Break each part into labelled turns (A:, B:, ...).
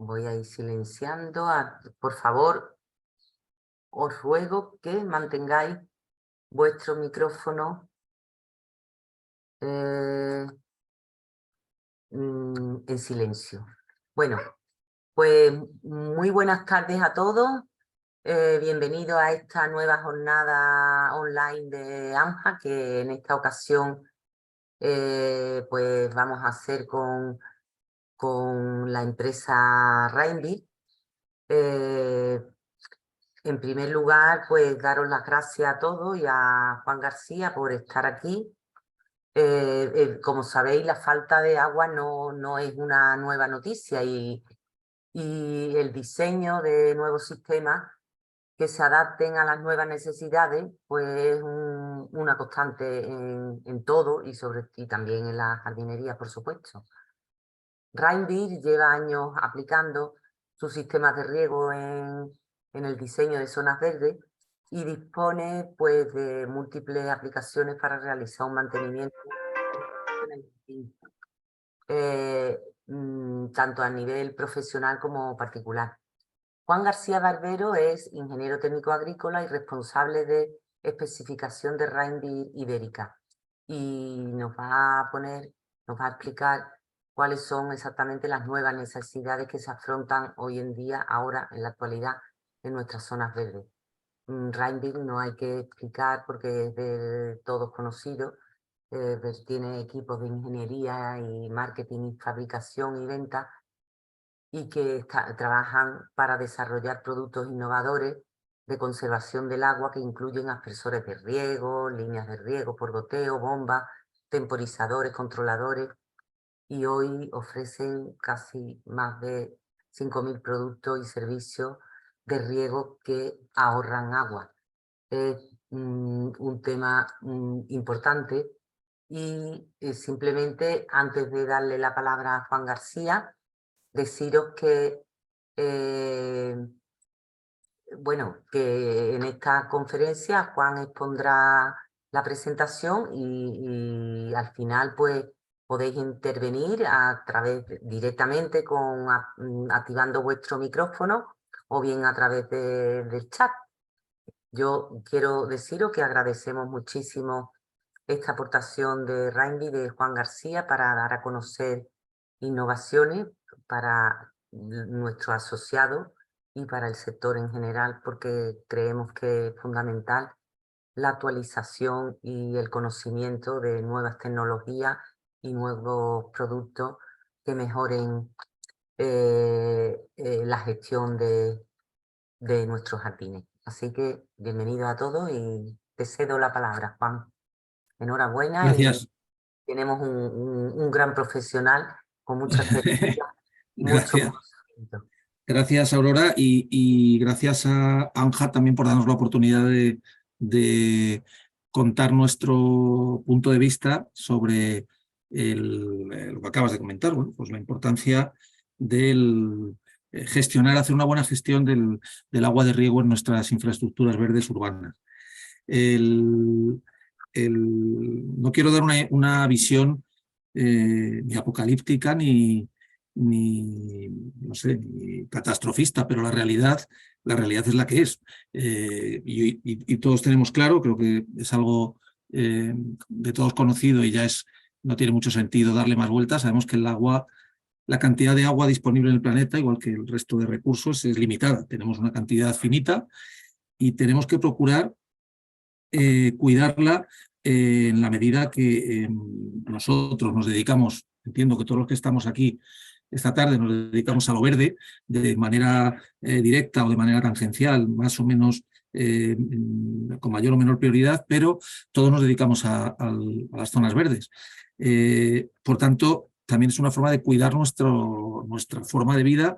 A: Voy a ir silenciando. Por favor, os ruego que mantengáis vuestro micrófono en silencio. Bueno, pues muy buenas tardes a todos. Bienvenidos a esta nueva jornada online de AMJA, que en esta ocasión pues vamos a hacer con la empresa Rainbit. En primer lugar, pues daros las gracias a todos y a Juan García por estar aquí. Como sabéis, la falta de agua no es una nueva noticia y el diseño de nuevos sistemas que se adapten a las nuevas necesidades pues es una constante en todo y también en la jardinería, por supuesto. Rainbit lleva años aplicando sus sistemas de riego en el diseño de zonas verdes y dispone pues de múltiples aplicaciones para realizar un mantenimiento tanto a nivel profesional como particular. Juan García Barbero es ingeniero técnico agrícola y responsable de especificación de Rainbit Ibérica y nos va a explicar cuáles son exactamente las nuevas necesidades que se afrontan hoy en día, ahora, en la actualidad, en nuestras zonas verdes. Rainbit no hay que explicar porque es de todos conocido, tiene equipos de ingeniería y marketing y fabricación y venta y que trabajan para desarrollar productos innovadores de conservación del agua que incluyen aspersores de riego, líneas de riego por goteo, bombas, temporizadores, controladores, y hoy ofrecen casi más de 5.000 productos y servicios de riego que ahorran agua. Es un tema importante y simplemente antes de darle la palabra a Juan García, deciros que bueno, que en esta conferencia Juan expondrá la presentación y al final pues podéis intervenir a través directamente activando vuestro micrófono o bien a través del chat. Yo quiero deciros que agradecemos muchísimo esta aportación de Rainbit de Juan García para dar a conocer innovaciones para nuestros asociados y para el sector en general, porque creemos que es fundamental la actualización y el conocimiento de nuevas tecnologías y nuevos productos que mejoren la gestión de nuestros jardines. Así que bienvenido a todos y te cedo la palabra, Juan. Enhorabuena y
B: Gracias.
A: tenemos un gran profesional con mucha experiencia y mucho
B: Gracias.
A: conocimiento.
B: Gracias, Aurora, y gracias a AMJA también por darnos la oportunidad de contar nuestro punto de vista sobre lo que acabas de comentar, bueno, pues la importancia del hacer una buena gestión del agua de riego en nuestras infraestructuras verdes urbanas. No quiero dar una visión ni apocalíptica no sé, ni catastrofista, pero la realidad es la que es. Y todos tenemos claro, creo que es algo de todos conocido y no tiene mucho sentido darle más vueltas. Sabemos que la cantidad de agua disponible en el planeta, igual que el resto de recursos, es limitada. Tenemos una cantidad finita y tenemos que procurar cuidarla en la medida que nosotros nos dedicamos, entiendo que todos los que estamos aquí esta tarde nos dedicamos a lo verde de manera directa o de manera tangencial, más o menos con mayor o menor prioridad, pero todos nos dedicamos a las zonas verdes. Por tanto, también es una forma de cuidar nuestra forma de vida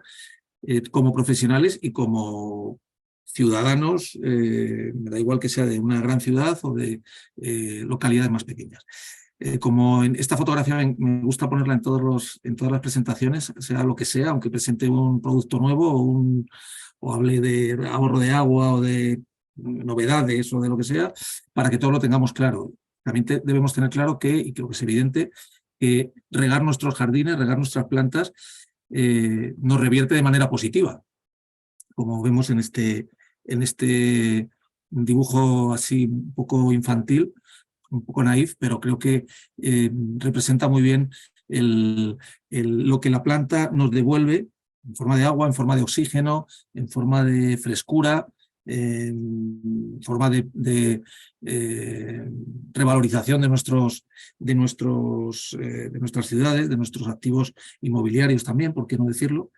B: como profesionales y como ciudadanos, me da igual que sea de una gran ciudad o de localidades más pequeñas. Como en esta fotografía me gusta ponerla en todas las presentaciones, sea lo que sea, aunque presente un producto nuevo o hable de ahorro de agua o de novedades o de lo que sea, para que todos lo tengamos claro. También debemos tener claro y creo que es evidente, que regar nuestros jardines, regar nuestras plantas, nos revierte de manera positiva, como vemos en este dibujo así un poco infantil, un poco naif, pero creo que representa muy bien lo que la planta nos devuelve en forma de agua, en forma de oxígeno, en forma de frescura, en forma de revalorización de nuestras ciudades, de nuestros activos inmobiliarios también, por qué no decirlo.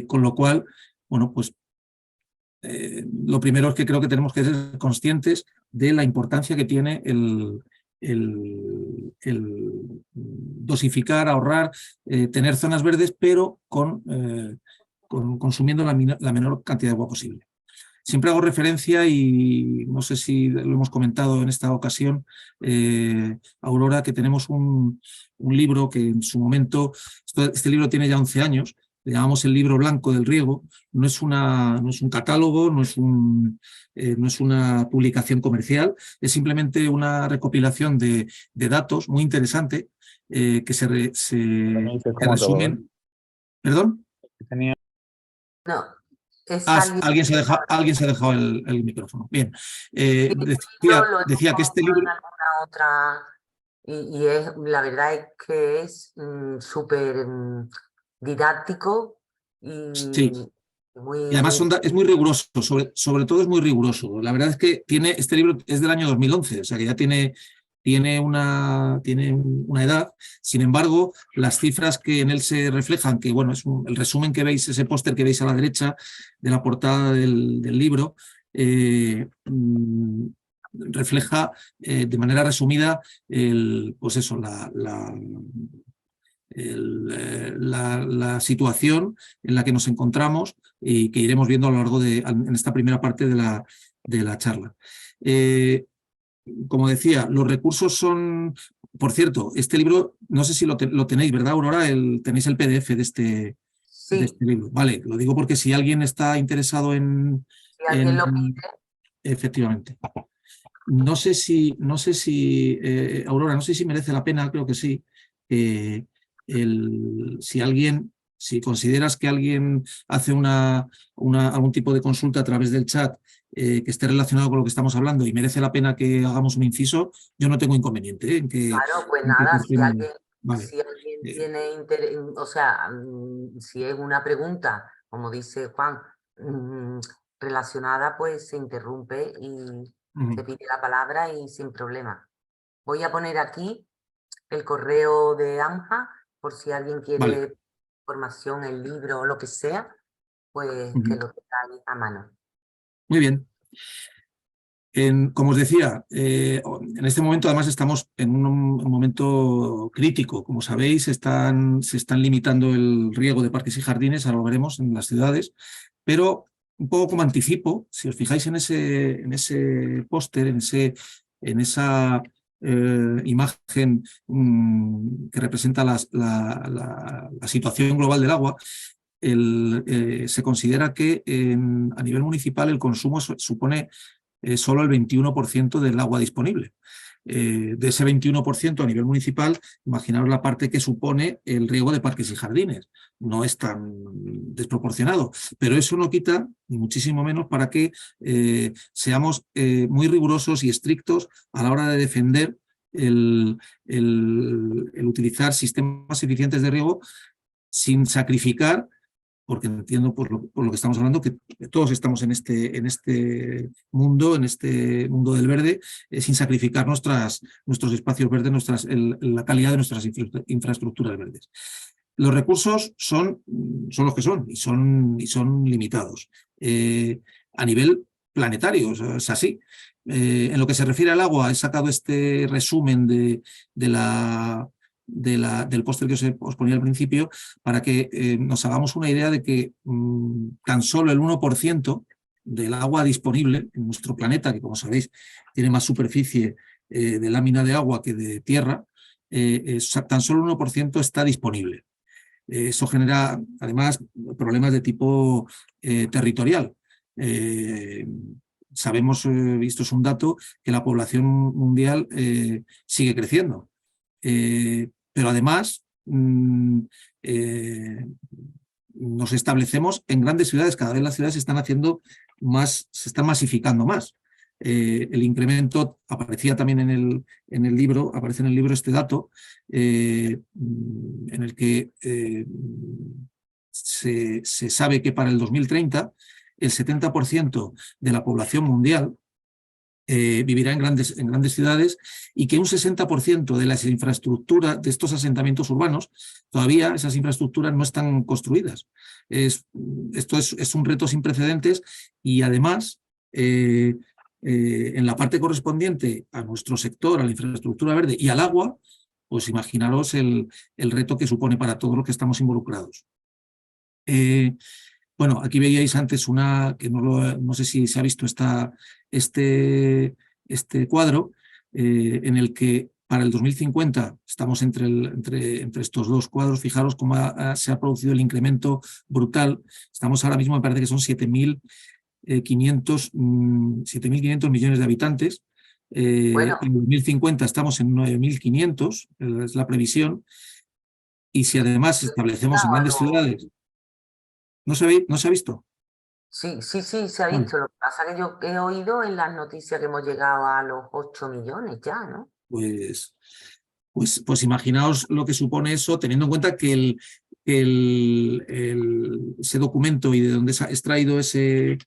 B: Con lo cual, bueno, pues lo primero es que creo que tenemos que ser conscientes de la importancia que tiene el dosificar, ahorrar, tener zonas verdes, pero consumiendo la menor cantidad de agua posible. Siempre hago referencia, y no sé si lo hemos comentado en esta ocasión, Aurora, que tenemos un libro que en su momento, este libro tiene ya 11 años, le llamamos el libro blanco del riego. No es un catálogo, no es una publicación comercial, es simplemente una recopilación de datos muy interesante que se resumen. ¿Perdón?
A: No, es alguien...
B: Alguien se ha dejado el micrófono. Bien.
A: Lo
B: Decía que este
A: en
B: libro...
A: alguna otra... Y la verdad es que es súper didáctico
B: Sí.
A: y
B: Y además es muy riguroso, sobre todo es muy riguroso. La verdad es que este libro es del año 2011, o sea que ya tiene una edad. Sin embargo, las cifras que en él se reflejan, que bueno, es el resumen que veis, ese póster que veis a la derecha de la portada del libro, refleja de manera resumida pues eso, la situación en la que nos encontramos y que iremos viendo a lo largo en esta primera parte de la charla. Como decía, los recursos son... Por cierto, este libro, no sé si lo tenéis, ¿verdad, Aurora? Tenéis el PDF de este libro. Vale, lo digo porque si alguien está interesado
A: si alguien lo pide.
B: Efectivamente. No sé si Aurora, no sé si merece la pena, creo que sí. Si consideras que alguien hace algún tipo de consulta a través del chat que esté relacionado con lo que estamos hablando y merece la pena que hagamos un inciso, yo no tengo inconveniente en que...
A: Claro, pues nada,
B: Vale.
A: si alguien tiene interés, o sea, si es una pregunta, como dice Juan, relacionada, pues se interrumpe y se pide la palabra y sin problema. Voy a poner aquí el correo de AMJA, por si alguien quiere información, el libro o lo que sea, pues que lo tenga ahí a mano.
B: Muy bien. Como os decía, en este momento además estamos en un momento crítico. Como sabéis, se están limitando el riego de parques y jardines, ahora lo veremos, en las ciudades, pero un poco como anticipo, si os fijáis en ese póster, en esa imagen que representa la situación global del agua, se considera que a nivel municipal el consumo supone solo el 21% del agua disponible. De ese 21% a nivel municipal, imaginaos la parte que supone el riego de parques y jardines. No es tan desproporcionado, pero eso no quita, ni muchísimo menos, para que seamos muy rigurosos y estrictos a la hora de defender el utilizar sistemas eficientes de riego sin sacrificar, porque entiendo por lo que estamos hablando, que todos estamos en este mundo del verde, sin sacrificar nuestros espacios verdes, la calidad de nuestras infraestructuras verdes. Los recursos son los que son y son limitados. A nivel planetario, es así. En lo que se refiere al agua, he sacado este resumen del póster que os ponía al principio, para que nos hagamos una idea de que tan solo el 1% del agua disponible en nuestro planeta, que como sabéis tiene más superficie de lámina de agua que de tierra, tan solo el 1% está disponible. Eso genera además problemas de tipo territorial. Sabemos, esto es un dato, que la población mundial sigue creciendo. Pero además mm, nos establecemos en grandes ciudades. Cada vez las ciudades se están haciendo más, se están masificando más. El incremento aparecía también en el libro, aparece en el libro este dato, en el que se sabe que para el 2030 el 70% de la población mundial vivirá en grandes ciudades, y que un 60% de las infraestructuras de estos asentamientos urbanos, todavía esas infraestructuras no están construidas. Esto es un reto sin precedentes, y además en la parte correspondiente a nuestro sector, a la infraestructura verde y al agua, pues imaginaros el reto que supone para todos los que estamos involucrados. Bueno, aquí veíais antes una, que no sé si se ha visto este cuadro, en el que para el 2050 estamos entre estos dos cuadros. Fijaros cómo se ha producido el incremento brutal. Estamos ahora mismo, me parece que son 7.500 millones de habitantes.
A: Bueno,
B: En 2050 estamos en 9.500, es la previsión. Y si además establecemos en grandes ciudades... ¿No se ha visto?
A: sí, sí, sí, se ha
B: Vale.
A: visto. Lo que pasa es que yo he oído en las noticias que hemos llegado a los 8 millones ya, ¿no?
B: Pues imaginaos lo que supone eso, teniendo en cuenta que ese documento y de donde se ha extraído ese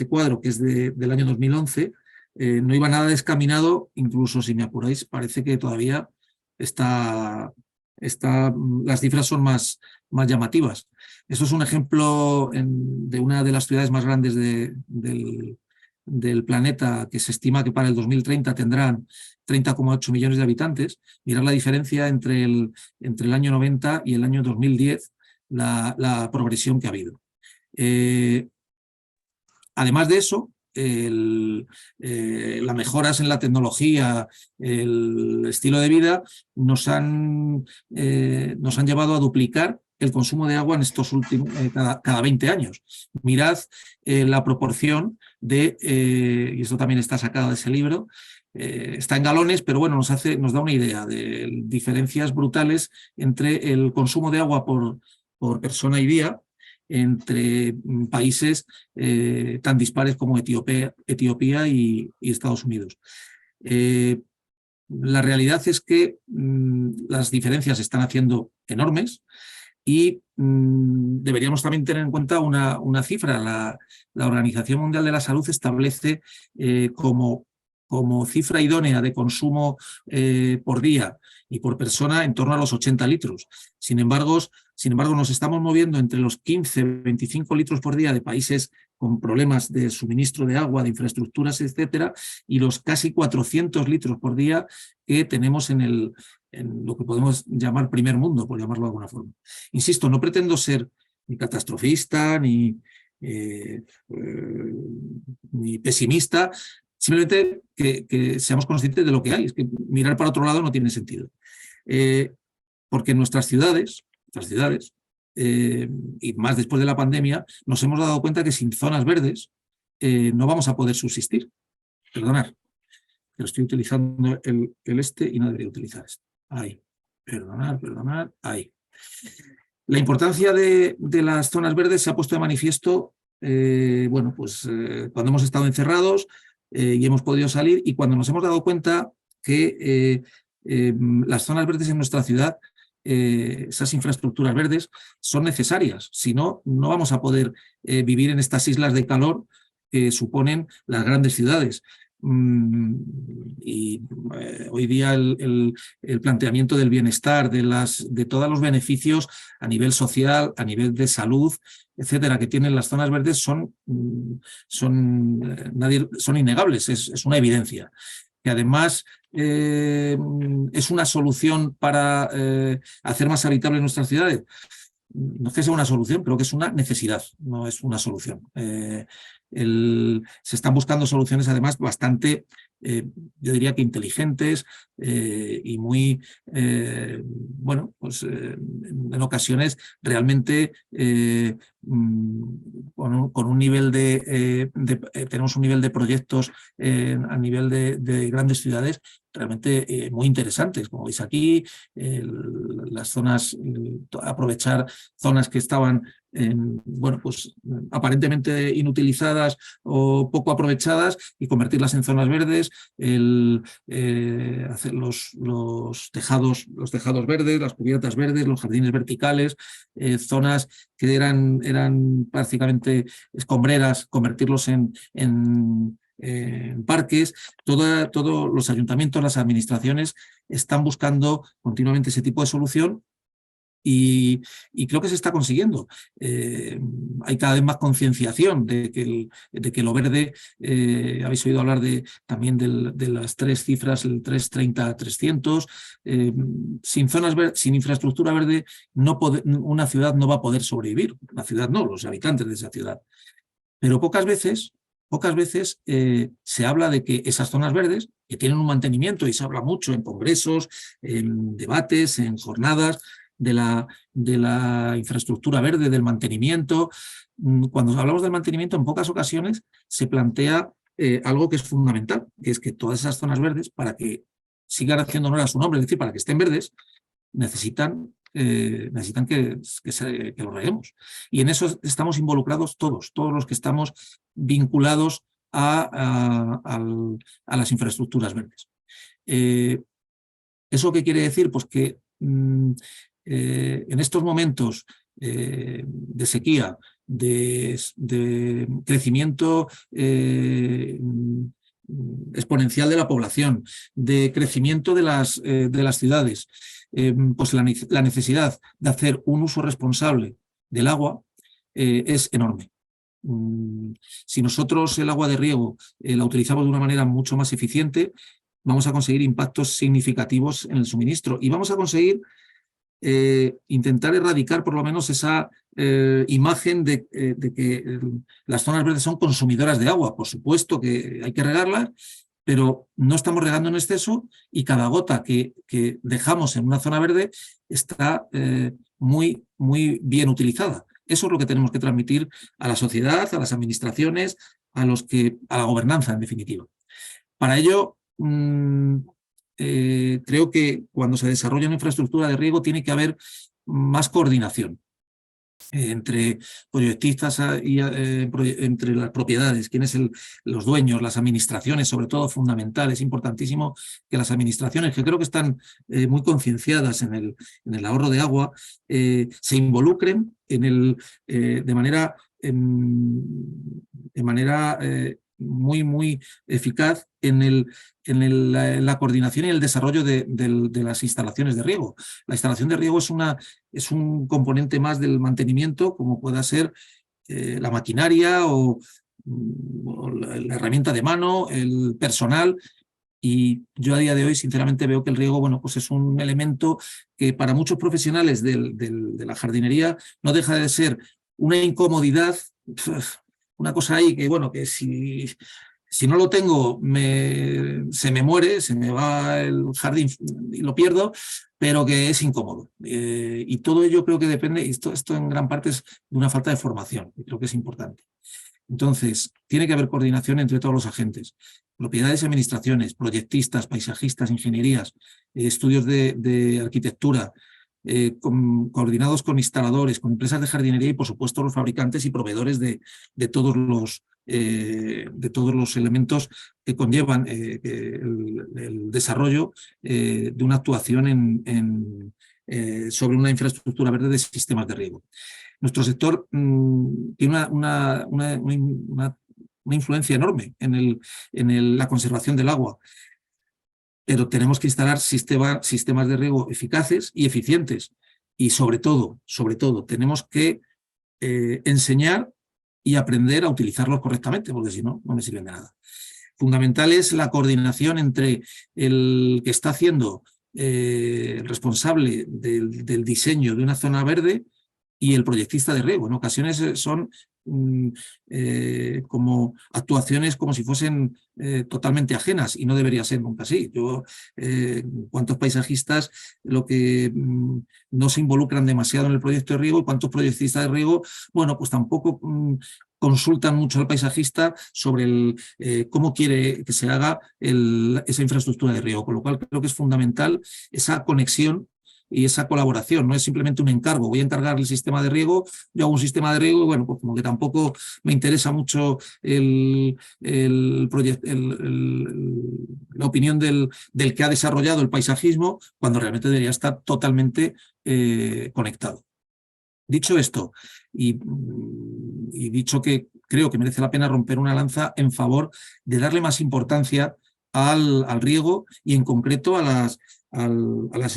B: cuadro, que es del año 2011, no iba nada descaminado. Incluso, si me apuráis, parece que todavía las cifras son más llamativas. Esto es un ejemplo de una de las ciudades más grandes del planeta, que se estima que para el 2030 tendrán 30,8 millones de habitantes. Mirad la diferencia entre el año 90 y el año 2010, la progresión que ha habido. Además de eso, las mejoras en la tecnología, el estilo de vida, nos han llevado a duplicar el consumo de agua en estos últimos, cada 20 años. Mirad la proporción y esto también está sacado de ese libro, está en galones, pero bueno, nos da una idea de diferencias brutales entre el consumo de agua por persona y día entre países tan dispares como Etiopía y Estados Unidos. La realidad es que las diferencias se están haciendo enormes, y deberíamos también tener en cuenta una cifra. La Organización Mundial de la Salud establece como cifra idónea de consumo por día y por persona en torno a los 80 litros. Sin embargo, nos estamos moviendo entre los 15-25 litros por día de países con problemas de suministro de agua, de infraestructuras, etcétera, y los casi 400 litros por día que tenemos en lo que podemos llamar primer mundo, por llamarlo de alguna forma. Insisto, no pretendo ser ni catastrofista ni pesimista, simplemente que seamos conscientes de lo que hay. Es que mirar para otro lado no tiene sentido. Porque en nuestras ciudades, y más después de la pandemia, nos hemos dado cuenta que sin zonas verdes no vamos a poder subsistir. Perdonad, pero estoy utilizando el y no debería utilizar esto. Ahí. Perdonad, ahí. La importancia de las zonas verdes se ha puesto de manifiesto cuando hemos estado encerrados y hemos podido salir, y cuando nos hemos dado cuenta que las zonas verdes en nuestra ciudad, esas infraestructuras verdes, son necesarias. Si no, no vamos a poder vivir en estas islas de calor que suponen las grandes ciudades. Hoy día el planteamiento del bienestar, de todos los beneficios a nivel social, a nivel de salud, etcétera, que tienen las zonas verdes son innegables, es una evidencia. Que además es una solución para hacer más habitables nuestras ciudades. No es que sea una solución, creo que es una necesidad, no es una solución. Se están buscando soluciones además bastante, yo diría que inteligentes y muy, en ocasiones realmente con un nivel tenemos un nivel de proyectos a nivel de grandes ciudades realmente muy interesantes, como veis aquí, las zonas, aprovechar zonas que estaban bueno, pues aparentemente inutilizadas o poco aprovechadas y convertirlas en zonas verdes, hacer los tejados verdes, las cubiertas verdes, los jardines verticales, zonas que eran prácticamente escombreras, convertirlos en parques. Todos los ayuntamientos, las administraciones están buscando continuamente ese tipo de solución. Y creo que se está consiguiendo. Hay cada vez más concienciación de que lo verde, habéis oído hablar también de las 3 cifras, el 330-300. Sin infraestructura verde, una ciudad no va a poder sobrevivir. La ciudad no, los habitantes de esa ciudad. Pero pocas veces se habla de que esas zonas verdes, que tienen un mantenimiento, y se habla mucho en congresos, en debates, en jornadas, de la infraestructura verde, del mantenimiento. Cuando hablamos del mantenimiento, en pocas ocasiones se plantea algo que es fundamental, que es que todas esas zonas verdes, para que sigan haciendo honor a su nombre, es decir, para que estén verdes, necesitan que lo reguemos. Y en eso estamos involucrados todos los que estamos vinculados a las infraestructuras verdes. ¿Eso qué quiere decir? Pues que en estos momentos de sequía, de crecimiento exponencial de la población, de crecimiento de las ciudades, pues la necesidad de hacer un uso responsable del agua es enorme. Si nosotros el agua de riego la utilizamos de una manera mucho más eficiente, vamos a conseguir impactos significativos en el suministro y vamos a conseguir intentar erradicar por lo menos esa imagen de que las zonas verdes son consumidoras de agua. Por supuesto que hay que regarlas, pero no estamos regando en exceso y cada gota que dejamos en una zona verde está muy, muy bien utilizada. Eso es lo que tenemos que transmitir a la sociedad, a las administraciones, a la gobernanza, en definitiva. Para ello, creo que cuando se desarrolla una infraestructura de riego tiene que haber más coordinación entre proyectistas y entre las propiedades, quiénes los dueños, las administraciones, sobre todo fundamental, es importantísimo que las administraciones, que creo que están muy concienciadas en el ahorro de agua, se involucren de manera muy, muy eficaz en la coordinación y el desarrollo de las instalaciones de riego. La instalación de riego es un componente más del mantenimiento, como pueda ser la maquinaria o la herramienta de mano, el personal. Y yo a día de hoy, sinceramente, veo que el riego, bueno, pues es un elemento que para muchos profesionales de la jardinería no deja de ser una incomodidad, una cosa ahí que, bueno, que si no lo tengo se me muere, se me va el jardín y lo pierdo, pero que es incómodo. Y todo ello creo que depende, y esto en gran parte es de una falta de formación, y creo que es importante. Entonces, tiene que haber coordinación entre todos los agentes, propiedades y administraciones, proyectistas, paisajistas, ingenierías, estudios de arquitectura, coordinados con instaladores, con empresas de jardinería y, por supuesto, los fabricantes y proveedores de todos los elementos que conllevan el desarrollo de una actuación sobre una infraestructura verde de sistemas de riego. Nuestro sector tiene una influencia enorme en la conservación del agua, pero tenemos que instalar sistemas de riego eficaces y eficientes. Y sobre todo, tenemos que enseñar y aprender a utilizarlos correctamente, porque si no, no me sirven de nada. Fundamental es la coordinación entre el que está haciendo el responsable del diseño de una zona verde y el proyectista de riego. En ocasiones son como actuaciones como si fuesen totalmente ajenas, y no debería ser nunca así. ¿Cuántos paisajistas lo que no se involucran demasiado en el proyecto de riego, y cuántos proyectistas de riego, bueno, pues tampoco consultan mucho al paisajista sobre cómo quiere que se haga esa infraestructura de riego? Con lo cual creo que es fundamental esa conexión y esa colaboración. No es simplemente un encargo, voy a encargar el sistema de riego, yo hago un sistema de riego y bueno, pues como que tampoco me interesa mucho la opinión del que ha desarrollado el paisajismo, cuando realmente debería estar totalmente conectado. Dicho esto, y dicho que creo que merece la pena romper una lanza en favor de darle más importancia al riego, y en concreto a las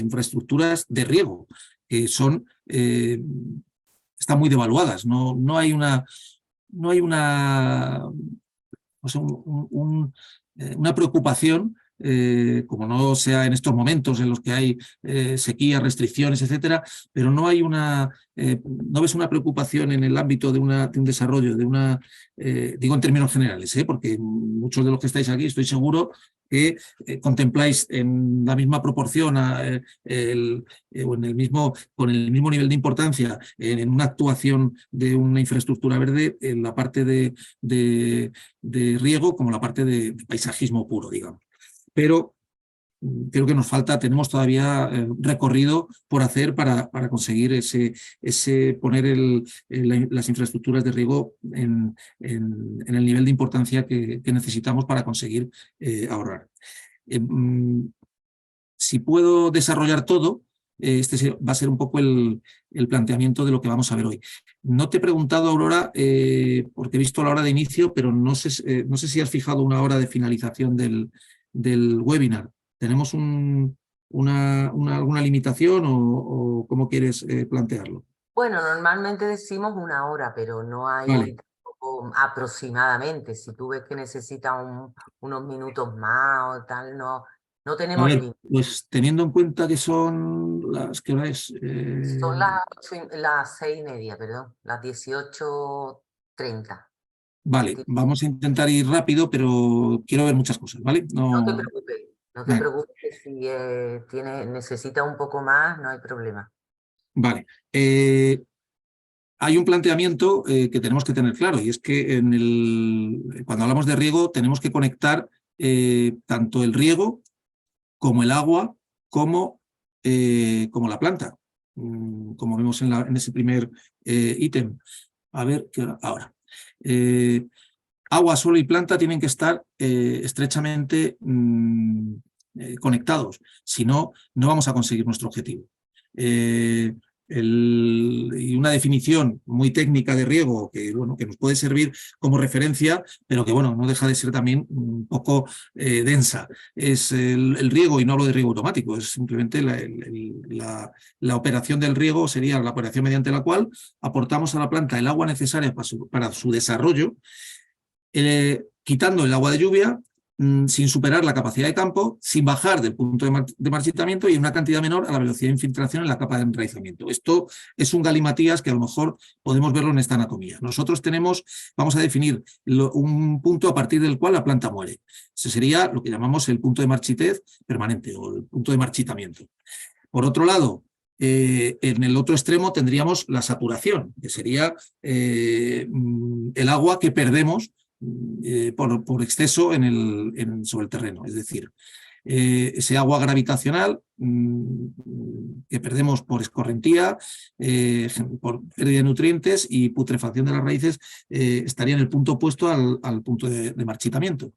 B: infraestructuras de riego, que están muy devaluadas. No hay una preocupación, como no sea en estos momentos en los que hay sequía, restricciones, etcétera, pero no ves una preocupación en el ámbito de un desarrollo, digo en términos generales, porque muchos de los que estáis aquí estoy seguro que contempláis en la misma proporción o con el mismo nivel de importancia en una actuación de una infraestructura verde, en la parte de riego, como la parte de paisajismo puro, digamos. Pero creo que tenemos todavía recorrido por hacer para conseguir poner las infraestructuras de riego en el nivel de importancia que necesitamos para conseguir ahorrar. Si puedo desarrollar todo, este va a ser un poco el planteamiento de lo que vamos a ver hoy. No te he preguntado, Aurora, porque he visto la hora de inicio, pero no sé si has fijado una hora de finalización del webinar. ¿Tenemos alguna limitación o cómo quieres plantearlo?
A: Bueno, normalmente decimos 1 hora, pero no hay
B: Vale.
A: aproximadamente. Si tú ves que necesita unos minutos más o tal, no
B: A
A: tenemos
B: ver,
A: límite.
B: pues teniendo en cuenta que son ¿qué hora es?
A: Son las 6:30, perdón, las 18:30.
B: Vale, vamos a intentar ir rápido, pero quiero ver muchas cosas, ¿vale?
A: No te
B: No,
A: preocupes, no te
B: vale.
A: preocupes que si necesita un poco más, no hay problema.
B: Vale. Hay un planteamiento que tenemos que tener claro, y es que cuando hablamos de riego tenemos que conectar tanto el riego como el agua, como la planta, como vemos en ese primer ítem. A ver, ahora. Agua, suelo y planta tienen que estar estrechamente conectados, si no, no vamos a conseguir nuestro objetivo. Y una definición muy técnica de riego que nos puede servir como referencia, pero que no deja de ser también un poco densa. Es el riego, y no hablo de riego automático, es simplemente la operación del riego, sería la operación mediante la cual aportamos a la planta el agua necesaria para su desarrollo, quitando el agua de lluvia, sin superar la capacidad de campo, sin bajar del punto de marchitamiento, y en una cantidad menor a la velocidad de infiltración en la capa de enraizamiento. Esto es un galimatías que a lo mejor podemos verlo en esta anatomía. Nosotros vamos a definir un punto a partir del cual la planta muere. Ese sería lo que llamamos el punto de marchitez permanente o el punto de marchitamiento. Por otro lado, en el otro extremo tendríamos la saturación, que sería el agua que perdemos por exceso sobre el terreno. Es decir, ese agua gravitacional que perdemos por escorrentía, por pérdida de nutrientes y putrefacción de las raíces, estaría en el punto opuesto al punto de marchitamiento.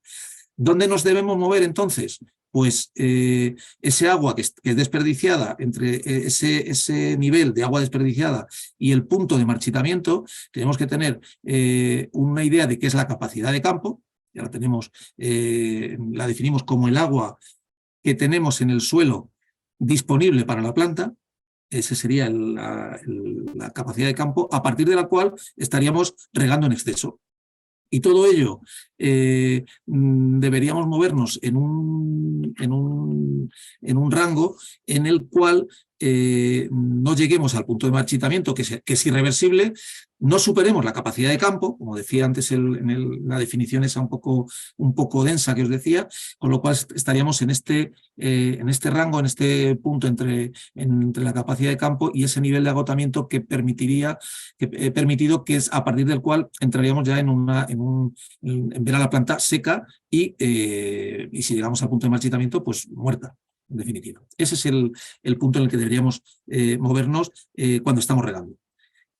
B: ¿Dónde nos debemos mover entonces? Pues ese agua que es desperdiciada, entre ese nivel de agua desperdiciada y el punto de marchitamiento, tenemos que tener una idea de qué es la capacidad de campo. Ya la tenemos, la definimos como el agua que tenemos en el suelo disponible para la planta. Esa sería la capacidad de campo, a partir de la cual estaríamos regando en exceso. Y todo ello deberíamos movernos en un rango en el cual no lleguemos al punto de marchitamiento, que es irreversible, no superemos la capacidad de campo, como decía antes la definición esa un poco densa que os decía, con lo cual estaríamos en este rango, en este punto entre la capacidad de campo y ese nivel de agotamiento que he permitido, que es a partir del cual entraríamos ya en ver a la planta seca y si llegamos al punto de marchitamiento, pues muerta, en definitiva. Ese es el punto en el que deberíamos movernos cuando estamos regando.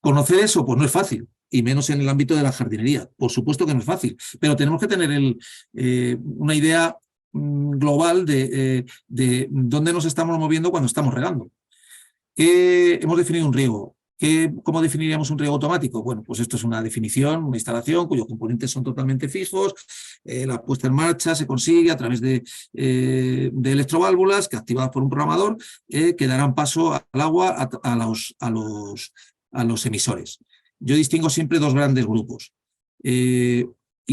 B: Conocer eso, pues no es fácil, y menos en el ámbito de la jardinería. Por supuesto que no es fácil, pero tenemos que tener una idea global de dónde nos estamos moviendo cuando estamos regando. Hemos definido un riego. ¿Cómo definiríamos un riego automático? Bueno, pues esto es una definición, una instalación cuyos componentes son totalmente fijos. La puesta en marcha se consigue a través de electroválvulas que, activadas por un programador, que darán paso al agua a los emisores. Yo distingo siempre dos grandes grupos y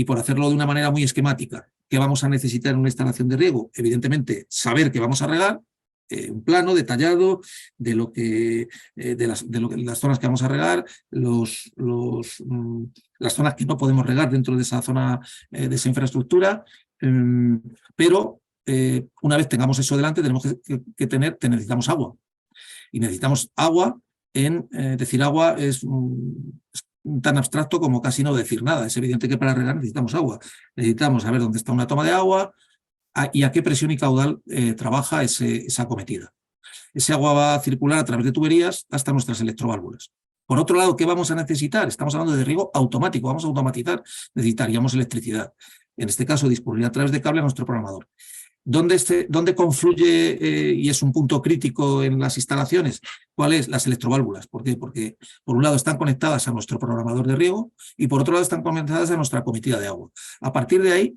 B: por hacerlo de una manera muy esquemática. ¿Qué vamos a necesitar en una instalación de riego? Evidentemente, saber que vamos a regar, un plano detallado de las zonas que vamos a regar, las zonas que no podemos regar dentro de esa zona, de esa infraestructura, pero una vez tengamos eso delante, tenemos que necesitamos agua. Y necesitamos agua decir agua es tan abstracto como casi no decir nada. Es evidente que para regar necesitamos agua. Necesitamos saber dónde está una toma de agua y a qué presión y caudal trabaja esa acometida. Ese agua va a circular a través de tuberías hasta nuestras electroválvulas. Por otro lado, ¿qué vamos a necesitar? Estamos hablando de riego automático, vamos a automatizar. Necesitaríamos electricidad. En este caso, discurrir a través de cable a nuestro programador. ¿Dónde confluye y es un punto crítico en las instalaciones? ¿Cuál es? Las electroválvulas. ¿Por qué? Porque por un lado están conectadas a nuestro programador de riego y por otro lado están conectadas a nuestra acometida de agua. A partir de ahí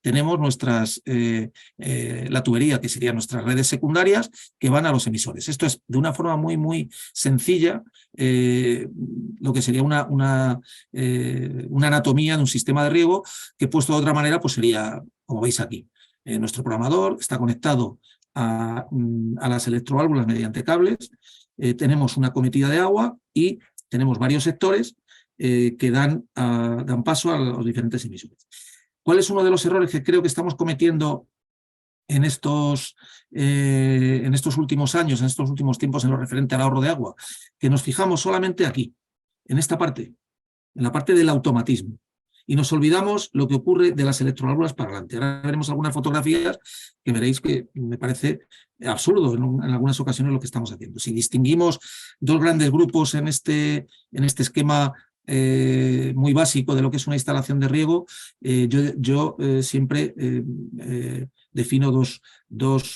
B: tenemos la tubería, que serían nuestras redes secundarias, que van a los emisores. Esto es de una forma muy, muy sencilla, lo que sería una anatomía de un sistema de riego, que puesto de otra manera, pues sería, como veis aquí. Nuestro programador está conectado a las electroválvulas mediante cables, tenemos una acometida de agua y tenemos varios sectores que dan paso a los diferentes emisores. ¿Cuál es uno de los errores que creo que estamos cometiendo en estos últimos años, en estos últimos tiempos, en lo referente al ahorro de agua? Que nos fijamos solamente aquí, en esta parte, en la parte del automatismo. Y nos olvidamos lo que ocurre de las electroválvulas para adelante. Ahora veremos algunas fotografías que veréis que me parece absurdo en algunas ocasiones lo que estamos haciendo. Si distinguimos dos grandes grupos en este esquema muy básico de lo que es una instalación de riego, yo siempre defino dos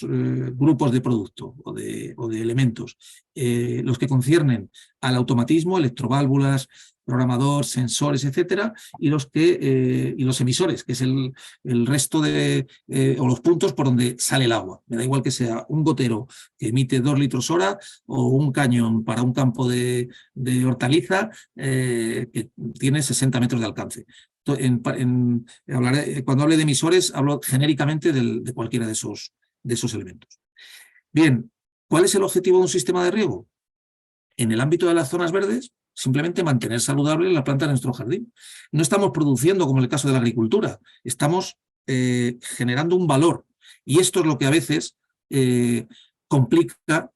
B: grupos de producto o de elementos. Los que conciernen al automatismo, electroválvulas, programador, sensores, etcétera, y los emisores, que es el resto o los puntos por donde sale el agua. Me da igual que sea un gotero que emite 2 litros hora o un cañón para un campo de hortaliza que tiene 60 metros de alcance. Cuando hable de emisores, hablo genéricamente de cualquiera de esos elementos. Bien, ¿cuál es el objetivo de un sistema de riego? En el ámbito de las zonas verdes, simplemente mantener saludable la planta de nuestro jardín. No estamos produciendo, como en el caso de la agricultura, estamos generando un valor. Y esto es lo que a veces complica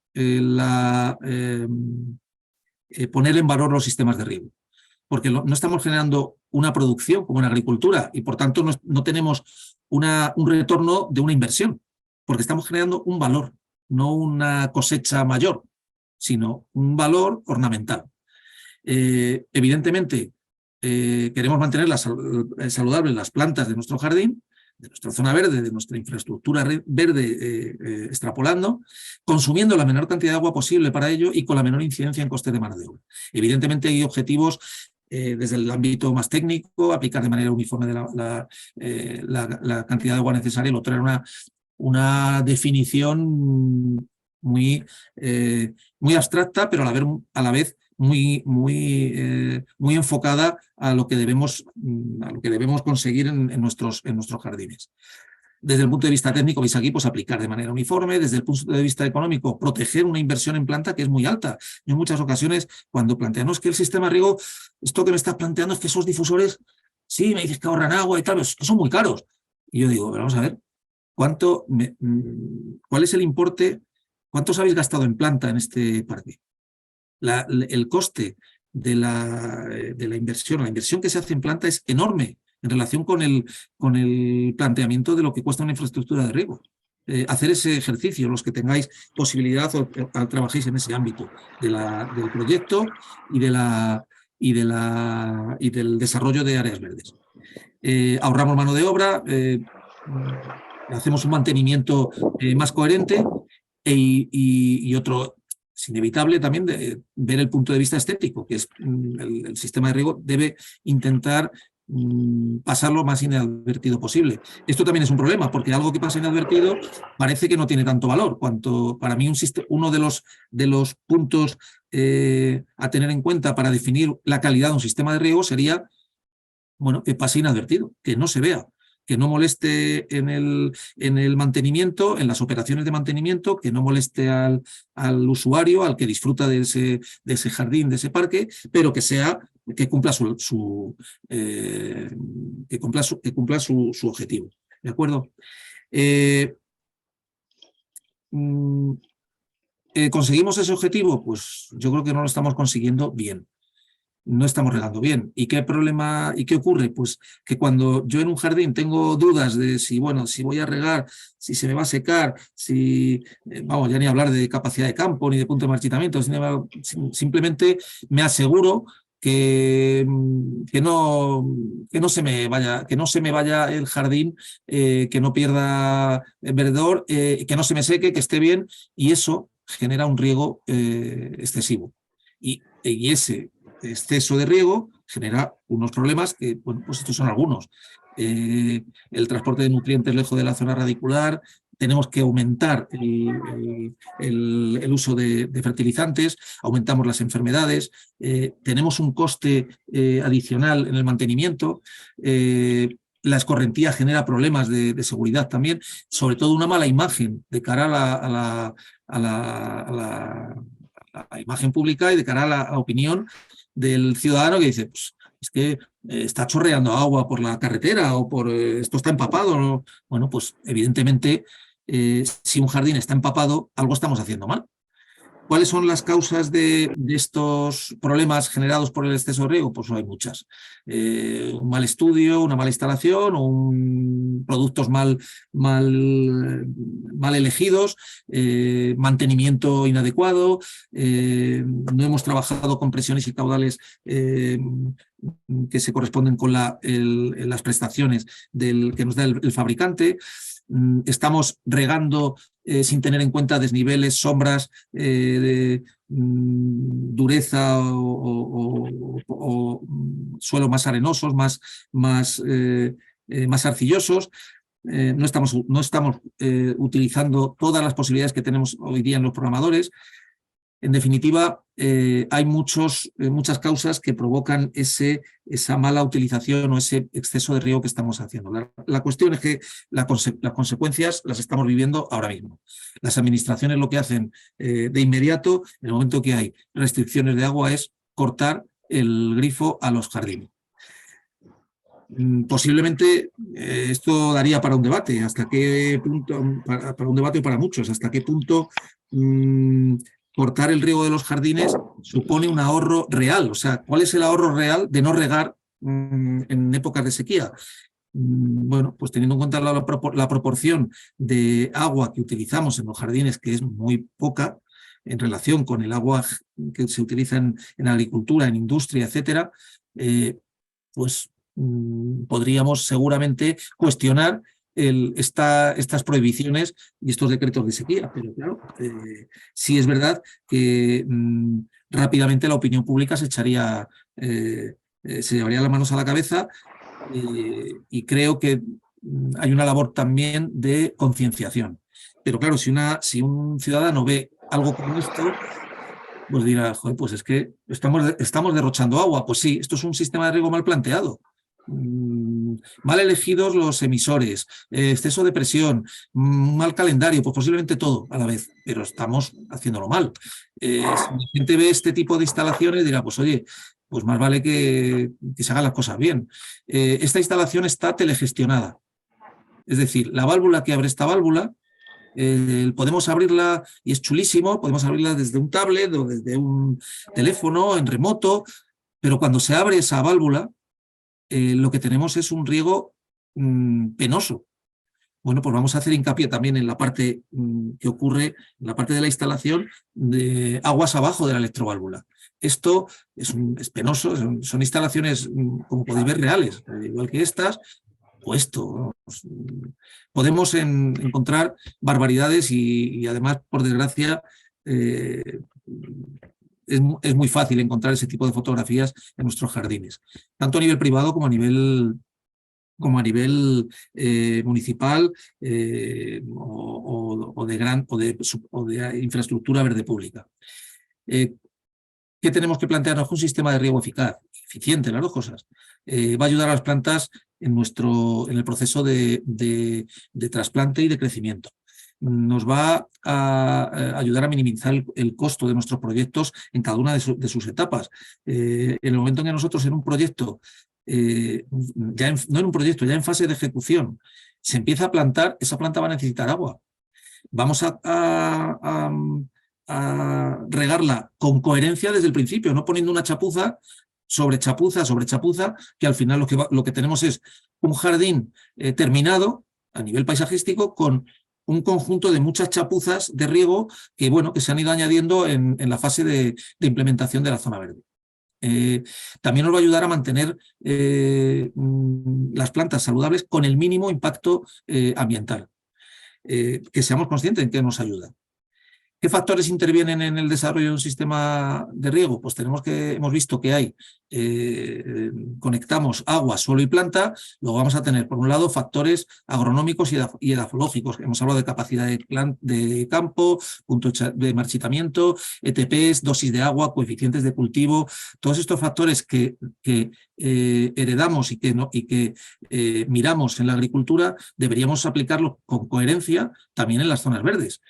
B: poner en valor los sistemas de riego. Porque no estamos generando una producción como en agricultura y por tanto no tenemos un retorno de una inversión, porque estamos generando un valor, no una cosecha mayor, sino un valor ornamental. Evidentemente, queremos mantener saludables las plantas de nuestro jardín, de nuestra zona verde, de nuestra infraestructura verde, extrapolando, consumiendo la menor cantidad de agua posible para ello y con la menor incidencia en costes de mano de obra. Evidentemente hay objetivos desde el ámbito más técnico, aplicar de manera uniforme la cantidad de agua necesaria, el otro era una definición muy abstracta, pero a la vez muy enfocada a lo que debemos conseguir en nuestros jardines. Desde el punto de vista técnico, veis aquí, pues aplicar de manera uniforme. Desde el punto de vista económico, proteger una inversión en planta que es muy alta. Yo en muchas ocasiones, cuando planteamos que el sistema de riego, esto que me estás planteando es que esos difusores, sí, me dices que ahorran agua y tal, pero es que son muy caros. Y yo digo, vamos a ver, ¿cuál es el importe? ¿Cuántos habéis gastado en planta en este parque? El coste de la inversión, la inversión que se hace en planta es enorme en relación con el planteamiento de lo que cuesta una infraestructura de riego. Hacer ese ejercicio, los que tengáis posibilidad o trabajéis en ese ámbito del proyecto y del desarrollo de áreas verdes. Ahorramos mano de obra, hacemos un mantenimiento más coherente y otro, es inevitable también ver el punto de vista estético, que es el sistema de riego debe intentar pasar lo más inadvertido posible. Esto también es un problema, porque algo que pasa inadvertido parece que no tiene tanto valor, cuanto para mí uno de los puntos a tener en cuenta para definir la calidad de un sistema de riego sería, bueno, que pase inadvertido, que no se vea, que no moleste en el mantenimiento, en las operaciones de mantenimiento, que no moleste al usuario, al que disfruta de ese jardín, de ese parque, pero que cumpla su objetivo. ¿De acuerdo? ¿Conseguimos ese objetivo? Pues yo creo que no lo estamos consiguiendo bien. No estamos regando bien. ¿Y qué problema y qué ocurre? Pues que cuando yo en un jardín tengo dudas de si voy a regar, si se me va a secar, vamos, ya ni hablar de capacidad de campo ni de punto de marchitamiento, simplemente me aseguro que no se me vaya el jardín, que no pierda verdor, que no se me seque, que esté bien, y eso genera un riego excesivo. Y ese exceso de riego genera unos problemas que, bueno, pues estos son algunos. El transporte de nutrientes lejos de la zona radicular, tenemos que aumentar el uso de fertilizantes, aumentamos las enfermedades, tenemos un coste adicional en el mantenimiento, la escorrentía genera problemas de seguridad también, sobre todo una mala imagen de cara a la imagen pública y de cara a la opinión del ciudadano que dice, pues, es que está chorreando agua por la carretera o esto está empapado, ¿no? Bueno, pues evidentemente si un jardín está empapado, algo estamos haciendo mal. ¿Cuáles son las causas de estos problemas generados por el exceso de riego? Pues hay muchas. Un mal estudio, una mala instalación, o productos mal elegidos, mantenimiento inadecuado, no hemos trabajado con presiones y caudales que se corresponden con las prestaciones que nos da el fabricante. Estamos regando sin tener en cuenta desniveles, sombras, dureza o suelos más arenosos, más arcillosos. No estamos utilizando todas las posibilidades que tenemos hoy día en los programadores. En definitiva, hay muchas causas que provocan esa mala utilización o ese exceso de riego que estamos haciendo. La cuestión es que las consecuencias las estamos viviendo ahora mismo. Las administraciones lo que hacen de inmediato, en el momento que hay restricciones de agua, es cortar el grifo a los jardines. Posiblemente esto daría para un debate, hasta qué punto, para un debate para muchos, hasta qué punto cortar el riego de los jardines supone un ahorro real. O sea, ¿cuál es el ahorro real de no regar en épocas de sequía? Bueno, pues teniendo en cuenta la proporción de agua que utilizamos en los jardines, que es muy poca en relación con el agua que se utiliza en agricultura, en industria, etcétera, pues podríamos seguramente cuestionar estas prohibiciones y estos decretos de sequía. Pero claro, sí es verdad que rápidamente la opinión pública se llevaría las manos a la cabeza y creo que hay una labor también de concienciación. Pero claro, si un ciudadano ve algo como esto, pues dirá, joder, pues es que estamos derrochando agua. Pues sí, esto es un sistema de riego mal planteado. Mal elegidos los emisores, exceso de presión, mal calendario, pues posiblemente todo a la vez, pero estamos haciéndolo mal. Si la gente ve este tipo de instalaciones, dirá, pues oye, pues más vale que se hagan las cosas bien. Esta instalación está telegestionada, es decir, la válvula que abre esta válvula, podemos abrirla y es chulísimo, podemos abrirla desde un tablet o desde un teléfono en remoto, pero cuando se abre esa válvula, lo que tenemos es un riego penoso. Bueno, pues vamos a hacer hincapié también en la parte que ocurre, en la parte de la instalación de aguas abajo de la electroválvula. Esto es penoso, son instalaciones, como podéis ver, reales, igual que estas, puesto. Podemos encontrar barbaridades y además, por desgracia, es muy fácil encontrar ese tipo de fotografías en nuestros jardines, tanto a nivel privado como a nivel municipal o de infraestructura verde pública. ¿Qué tenemos que plantearnos? Un sistema de riego eficaz, eficiente, las dos cosas. Va a ayudar a las plantas en el proceso de trasplante y de crecimiento. Nos va a ayudar a minimizar el costo de nuestros proyectos en cada una de sus etapas. En el momento en que nosotros en un proyecto, no en un proyecto, ya en fase de ejecución, se empieza a plantar, esa planta va a necesitar agua. Vamos a regarla con coherencia desde el principio, no poniendo una chapuza sobre chapuza, que al final lo que tenemos es un jardín terminado a nivel paisajístico con un conjunto de muchas chapuzas de riego que, bueno, que se han ido añadiendo en la fase de implementación de la zona verde. También nos va a ayudar a mantener las plantas saludables con el mínimo impacto ambiental. Que seamos conscientes en qué nos ayuda. ¿Qué factores intervienen en el desarrollo de un sistema de riego? Pues hemos visto que hay, conectamos agua, suelo y planta, luego vamos a tener, por un lado, factores agronómicos y edafológicos. Hemos hablado de capacidad de campo, punto de marchitamiento, ETPs, dosis de agua, coeficientes de cultivo, todos estos factores que heredamos y que miramos en la agricultura, deberíamos aplicarlos con coherencia también en las zonas verdes.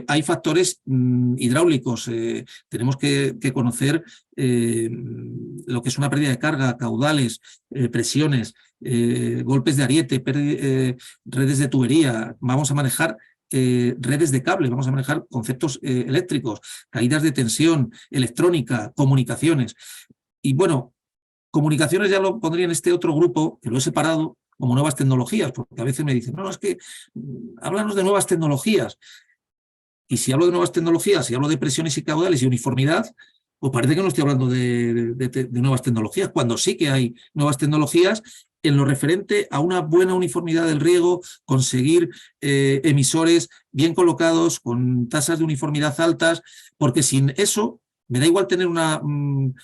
B: Hay factores hidráulicos, tenemos que conocer lo que es una pérdida de carga, caudales, presiones, golpes de ariete, redes de tubería, vamos a manejar redes de cable, vamos a manejar conceptos eléctricos, caídas de tensión, electrónica, comunicaciones. Y bueno, comunicaciones ya lo pondría en este otro grupo, que lo he separado como nuevas tecnologías, porque a veces me dicen, no, es que háblanos de nuevas tecnologías. Y si hablo de nuevas tecnologías, si hablo de presiones y caudales y uniformidad, pues parece que no estoy hablando de nuevas tecnologías, cuando sí que hay nuevas tecnologías en lo referente a una buena uniformidad del riego, conseguir emisores bien colocados, con tasas de uniformidad altas, porque sin eso me da igual tener un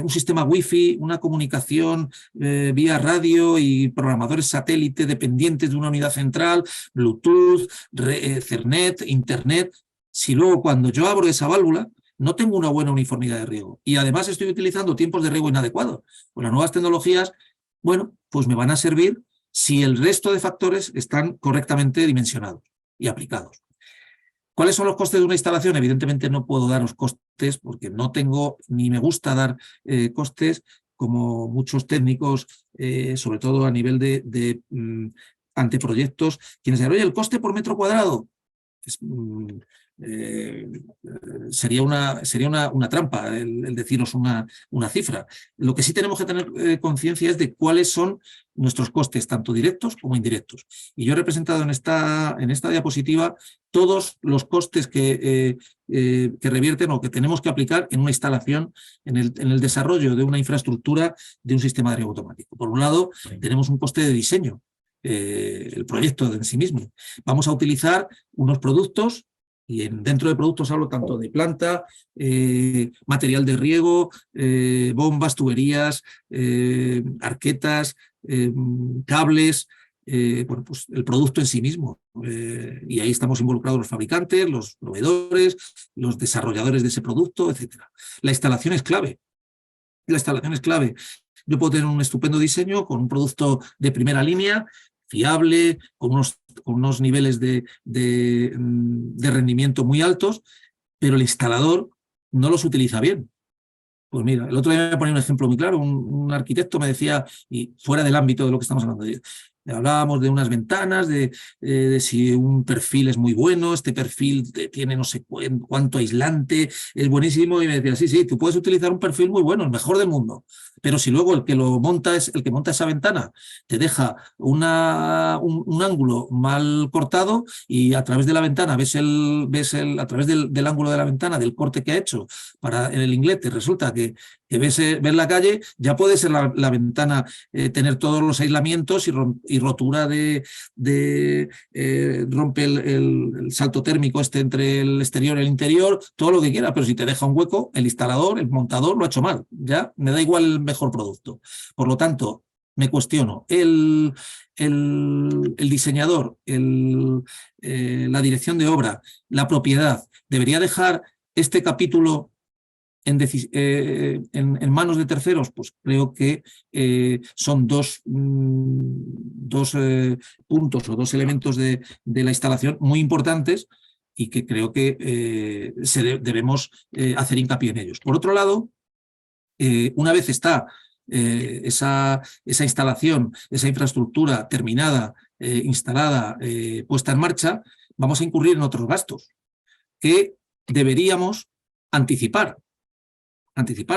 B: sistema wifi, una comunicación vía radio y programadores satélite dependientes de una unidad central, Bluetooth, Ethernet, Internet. Si luego cuando yo abro esa válvula no tengo una buena uniformidad de riego y además estoy utilizando tiempos de riego inadecuados, pues las nuevas tecnologías, bueno, pues me van a servir si el resto de factores están correctamente dimensionados y aplicados. ¿Cuáles son los costes de una instalación? Evidentemente no puedo daros costes porque no tengo ni me gusta dar costes como muchos técnicos, sobre todo a nivel de anteproyectos, quienes dicen, oye, el coste por metro cuadrado sería una trampa el deciros una cifra. Lo que sí tenemos que tener conciencia es de cuáles son nuestros costes, tanto directos como indirectos. Y yo he representado en esta diapositiva todos los costes que revierten o que tenemos que aplicar en una instalación, en el desarrollo de una infraestructura de un sistema de riego automático. Por un lado, tenemos un coste de diseño, el proyecto en sí mismo. Vamos a utilizar unos productos, y dentro de productos hablo tanto de planta, material de riego, bombas, tuberías, arquetas, cables, bueno, pues el producto en sí mismo. Y ahí estamos involucrados los fabricantes, los proveedores, los desarrolladores de ese producto, etc. La instalación es clave. La instalación es clave. Yo puedo tener un estupendo diseño con un producto de primera línea, fiable, con unos niveles de rendimiento muy altos, pero el instalador no los utiliza bien. Pues mira, el otro día me ponía un ejemplo muy claro. Un arquitecto me decía, y fuera del ámbito de lo que estamos hablando, hablábamos de unas ventanas, de si un perfil es muy bueno, este perfil tiene no sé cuánto aislante, es buenísimo, y me decía, sí, sí, tú puedes utilizar un perfil muy bueno, el mejor del mundo, pero si luego el que monta esa ventana te deja un ángulo mal cortado y a través de la ventana a través del ángulo de la ventana, del corte que ha hecho para en el inglete, resulta que ves la calle, ya puede ser la ventana tener todos los aislamientos y rotura rompe el salto térmico entre el exterior y el interior, todo lo que quiera, pero si te deja un hueco, el instalador, el montador lo ha hecho mal, ya me da igual el mejor producto. Por lo tanto, me cuestiono, el diseñador, la dirección de obra, la propiedad, debería dejar este capítulo en manos de terceros. Pues creo que son dos puntos o dos elementos de la instalación muy importantes y que creo que debemos hacer hincapié en ellos. Por otro lado, una vez está esa instalación, esa infraestructura terminada, instalada, puesta en marcha, vamos a incurrir en otros gastos que deberíamos anticipar,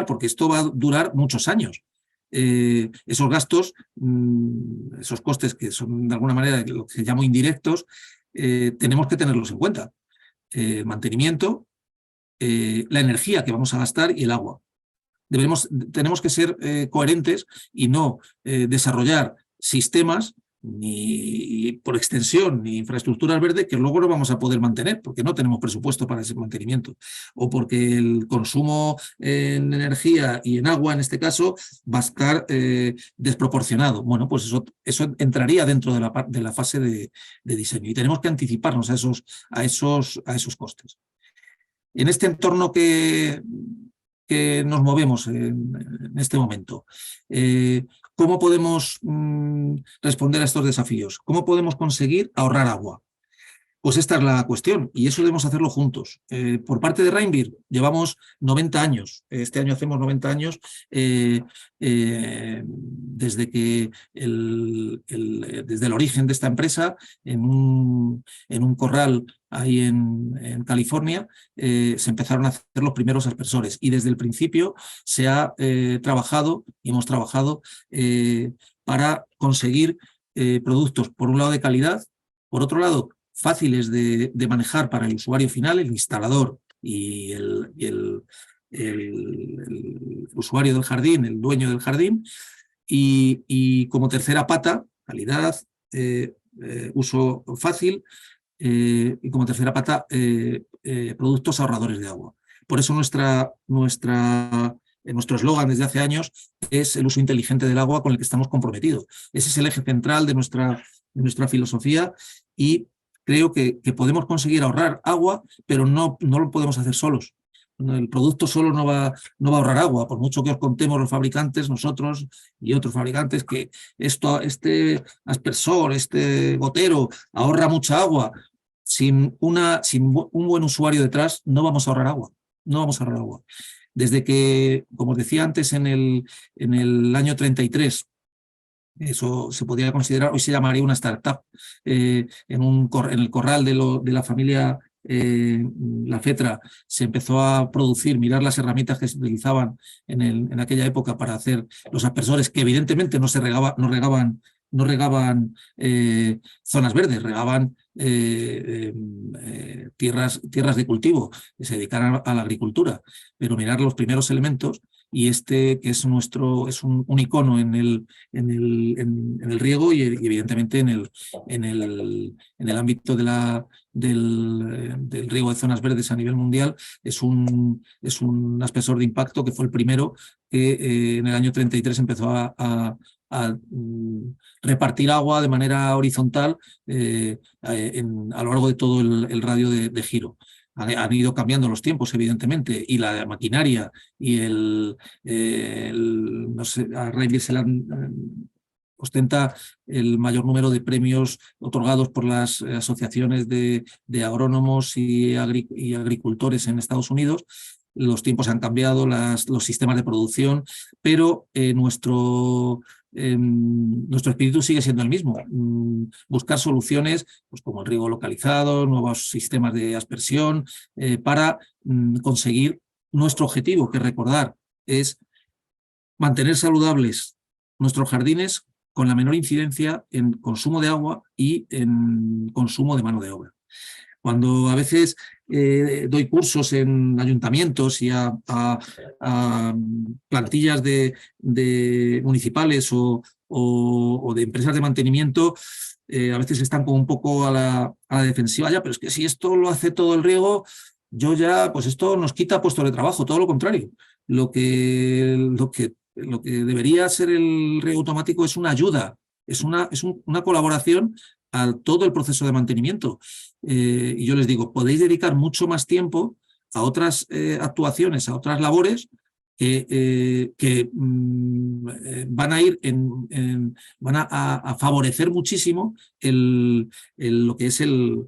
B: porque esto va a durar muchos años. Esos gastos, esos costes que son de alguna manera lo que llamo indirectos, tenemos que tenerlos en cuenta. El mantenimiento, la energía que vamos a gastar y el agua. Tenemos que ser coherentes y no desarrollar sistemas ni por extensión ni infraestructuras verdes que luego no vamos a poder mantener porque no tenemos presupuesto para ese mantenimiento o porque el consumo en energía y en agua en este caso va a estar desproporcionado. Bueno, pues eso entraría dentro de la fase de diseño y tenemos que anticiparnos a esos costes. En este entorno que nos movemos en este momento. ¿Cómo podemos responder a estos desafíos? ¿Cómo podemos conseguir ahorrar agua? Pues esta es la cuestión y eso debemos hacerlo juntos. Por parte de Reinbir llevamos 90 años, este año hacemos 90 años desde que desde el origen de esta empresa en un corral ahí en California se empezaron a hacer los primeros aspersores y desde el principio se ha trabajado y hemos trabajado para conseguir productos por un lado de calidad, por otro lado fáciles de manejar para el usuario final, el instalador y el usuario del jardín, el dueño del jardín, y como tercera pata, calidad, uso fácil, y como tercera pata, productos ahorradores de agua. Por eso nuestro eslogan desde hace años es el uso inteligente del agua con el que estamos comprometidos. Ese es el eje central de nuestra filosofía y creo que podemos conseguir ahorrar agua, pero no lo podemos hacer solos. El producto solo no va a ahorrar agua, por mucho que os contemos los fabricantes, nosotros y otros fabricantes, que este aspersor, este gotero ahorra mucha agua. Sin un buen usuario detrás no vamos a ahorrar agua. No vamos a ahorrar agua. Desde que, como os decía antes, en el año 33, eso se podría considerar, hoy se llamaría una startup, en el corral de la familia La Fetra se empezó a producir, mirar las herramientas que se utilizaban en aquella época para hacer los aspersores, que evidentemente no regaban zonas verdes, regaban tierras de cultivo que se dedicaran a la agricultura, pero mirar los primeros elementos. Y que es un icono en el riego y evidentemente en el ámbito del riego de zonas verdes a nivel mundial, es un aspersor de impacto que fue el primero que en el año 33 empezó a repartir agua de manera horizontal a lo largo de todo el radio de giro. Han ido cambiando los tiempos, evidentemente, y la maquinaria y no sé, a Reindeer se le ostenta el mayor número de premios otorgados por las asociaciones de agrónomos y agricultores en Estados Unidos. Los tiempos han cambiado, los sistemas de producción, pero nuestro espíritu sigue siendo el mismo, buscar soluciones pues, como el riego localizado, nuevos sistemas de aspersión, para conseguir nuestro objetivo, que recordar es mantener saludables nuestros jardines con la menor incidencia en consumo de agua y en consumo de mano de obra. Cuando a veces doy cursos en ayuntamientos y a plantillas de municipales o de empresas de mantenimiento, a veces están como un poco a la defensiva, ya, pero es que si esto lo hace todo el riego, yo ya, pues esto nos quita puestos de trabajo, todo lo contrario. Lo que debería ser el riego automático es una ayuda, es una colaboración a todo el proceso de mantenimiento. Y yo les digo, podéis dedicar mucho más tiempo a otras actuaciones, a otras labores que van a ir van a favorecer muchísimo lo que es el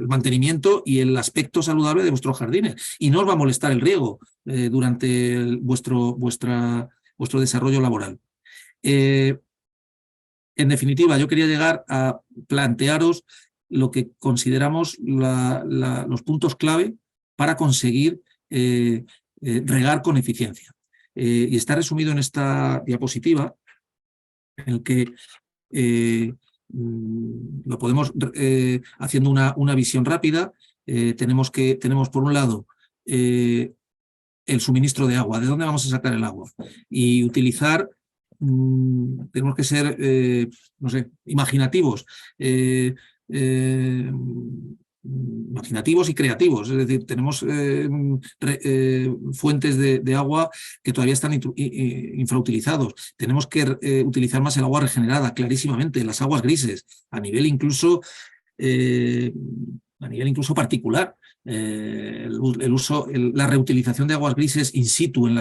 B: mantenimiento y el aspecto saludable de vuestros jardines. Y no os va a molestar el riego durante vuestro desarrollo laboral. En definitiva, yo quería llegar a plantearos lo que consideramos los puntos clave para conseguir regar con eficiencia. Y está resumido en esta diapositiva, en el que lo podemos, haciendo una visión rápida, tenemos por un lado el suministro de agua, de dónde vamos a sacar el agua, y utilizar, tenemos que ser, no sé, imaginativos y creativos, es decir, tenemos fuentes de agua que todavía están infrautilizados. Tenemos que utilizar más el agua regenerada, clarísimamente, las aguas grises, a nivel incluso particular. La reutilización de aguas grises in situ en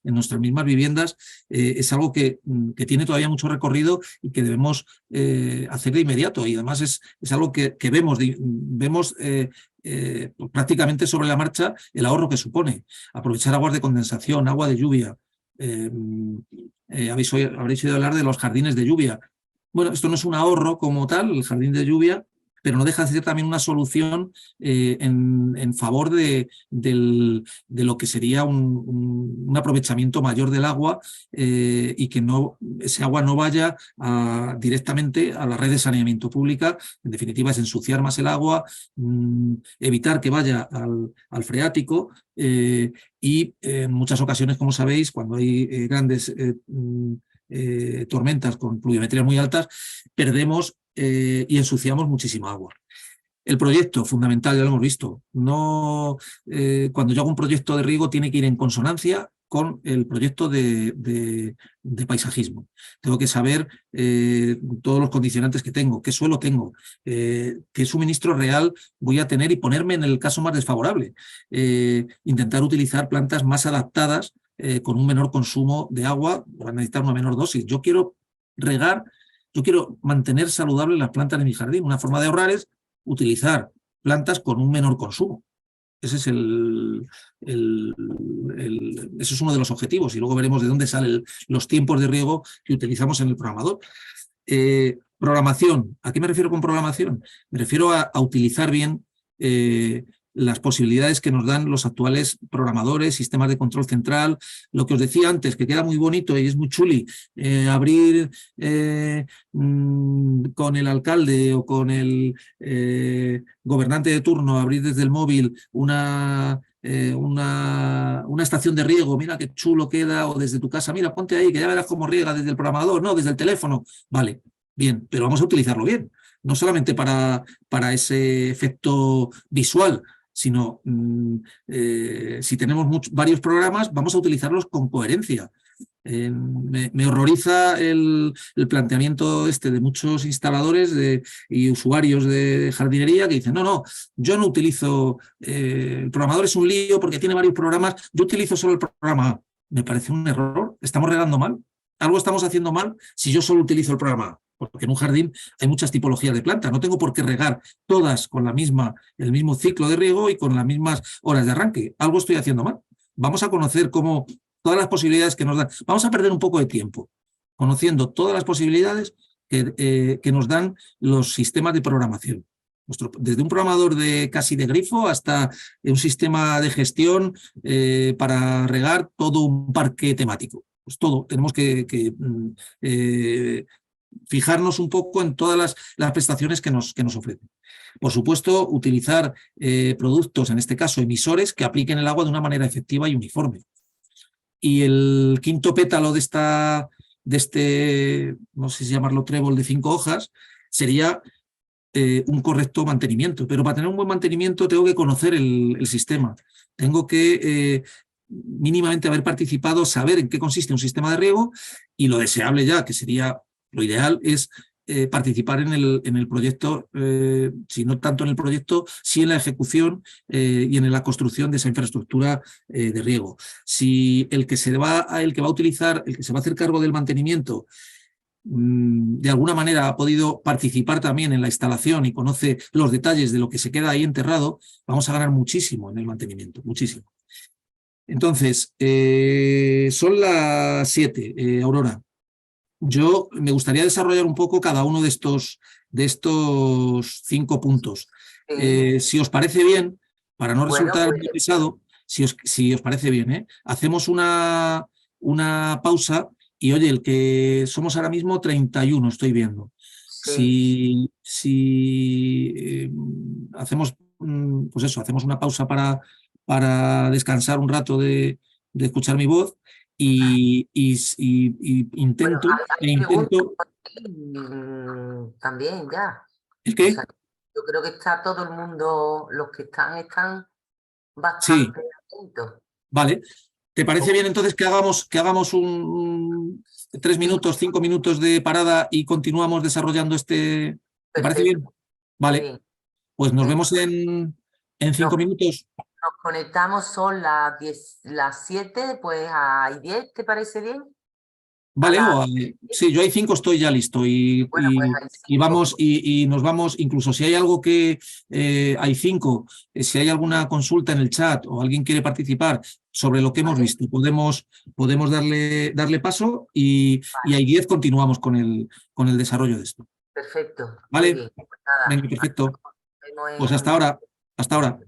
B: nuestras mismas viviendas es algo que tiene todavía mucho recorrido y que debemos hacer de inmediato, y además es algo que vemos prácticamente sobre la marcha el ahorro que supone. Aprovechar aguas de condensación, agua de lluvia. Habréis oído hablar de los jardines de lluvia. Bueno, esto no es un ahorro como tal, el jardín de lluvia, pero no deja de ser también una solución en favor de lo que sería un aprovechamiento mayor del agua, y que ese agua no vaya directamente a la red de saneamiento pública. En definitiva, es ensuciar más el agua, evitar que vaya al freático, y en muchas ocasiones, como sabéis, cuando hay grandes tormentas con pluviometrías muy altas, perdemos y ensuciamos muchísima agua. El proyecto, fundamental, ya lo hemos visto. Cuando yo hago un proyecto de riego, tiene que ir en consonancia con el proyecto de paisajismo. Tengo que saber todos los condicionantes que tengo, qué suelo tengo, qué suministro real voy a tener, y ponerme en el caso más desfavorable. Intentar utilizar plantas más adaptadas, con un menor consumo de agua, van a necesitar una menor dosis. Yo quiero mantener saludables las plantas de mi jardín. Una forma de ahorrar es utilizar plantas con un menor consumo. Ese es ese es uno de los objetivos, y luego veremos de dónde salen los tiempos de riego que utilizamos en el programador. Programación. ¿A qué me refiero con programación? Me refiero a utilizar bien las posibilidades que nos dan los actuales programadores, sistemas de control central. Lo que os decía antes, que queda muy bonito y es muy chuli, abrir con el alcalde o con el gobernante de turno, abrir desde el móvil una estación de riego, mira qué chulo queda, o desde tu casa, mira, ponte ahí, que ya verás cómo riega desde el programador, no, desde el teléfono. Vale, bien, pero vamos a utilizarlo bien, no solamente para ese efecto visual, sino si tenemos varios programas, vamos a utilizarlos con coherencia. Me horroriza el planteamiento este de muchos instaladores y usuarios de jardinería que dicen, no, no, yo no utilizo, el programador es un lío porque tiene varios programas, yo utilizo solo el programa A. Me parece un error, estamos regando mal, algo estamos haciendo mal si yo solo utilizo el programa A. Porque en un jardín hay muchas tipologías de plantas, no tengo por qué regar todas con el mismo ciclo de riego y con las mismas horas de arranque. Algo estoy haciendo mal. Vamos a conocer cómo todas las posibilidades que nos dan. Vamos a perder un poco de tiempo conociendo todas las posibilidades que nos dan los sistemas de programación. Desde un programador casi de grifo hasta un sistema de gestión para regar todo un parque temático. Pues todo, tenemos que fijarnos un poco en todas las prestaciones que nos ofrecen. Por supuesto, utilizar productos, en este caso emisores, que apliquen el agua de una manera efectiva y uniforme. Y el quinto pétalo de este, no sé si llamarlo trébol de 5 hojas, sería un correcto mantenimiento. Pero para tener un buen mantenimiento tengo que conocer el sistema. Tengo que mínimamente haber participado, saber en qué consiste un sistema de riego y lo deseable ya, que sería lo ideal, es participar en el proyecto, si no tanto en el proyecto, sí en la ejecución y en la construcción de esa infraestructura de riego. Si el que va a utilizar, el que se va a hacer cargo del mantenimiento, de alguna manera ha podido participar también en la instalación y conoce los detalles de lo que se queda ahí enterrado, vamos a ganar muchísimo en el mantenimiento, muchísimo. Entonces, son las 7, Aurora. Yo me gustaría desarrollar un poco cada uno de estos 5 puntos.
A: Sí.
B: Si os parece bien, para no
A: Bueno,
B: resultar
A: pues
B: muy pesado, si os parece bien, hacemos una pausa y oye, el que somos ahora mismo 31, estoy viendo.
A: sí,
B: Si hacemos, pues eso, hacemos una pausa para descansar un rato de escuchar mi voz y
A: bueno,
B: intento,
A: hay
B: e
A: preguntas
B: intento,
A: por aquí, también ya.
B: ¿el
A: O
B: qué?
A: sea, yo creo que está todo el mundo, los que están
B: Sí,
A: bastante atentos.
B: vale. ¿Te parece
A: Oh,
B: bien entonces que hagamos 3 minutos, 5 minutos de parada y continuamos desarrollando este? ¿Te parece
A: perfecto,
B: bien?
A: muy
B: Vale,
A: bien.
B: pues nos
A: Venga,
B: vemos en
A: nos,
B: 5 minutos.
A: nos conectamos, son las 10, las 7, pues hay 10, ¿te parece bien? A
B: Vale,
A: las
B: sí, yo hay 5 estoy ya listo
A: bueno, pues hay
B: y
A: 5.
B: vamos y nos vamos, incluso si hay algo que hay 5, si hay alguna consulta en el chat o alguien quiere participar sobre lo que hemos
A: ¿Vale?
B: visto, podemos darle paso y
A: Vale,
B: hay 10 continuamos con el desarrollo de esto.
A: perfecto, muy
B: ¿Vale?
A: bien. Pues nada,
B: Venga, perfecto.
A: nos vemos
B: Pues hasta ahora, hasta ahora.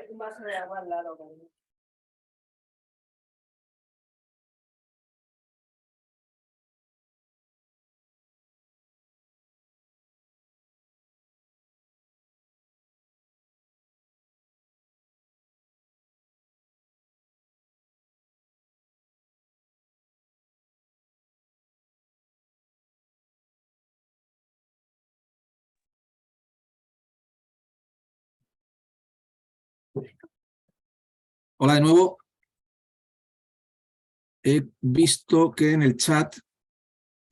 C: Un vaso de agua al lado.
B: Hola de nuevo. He visto que en el chat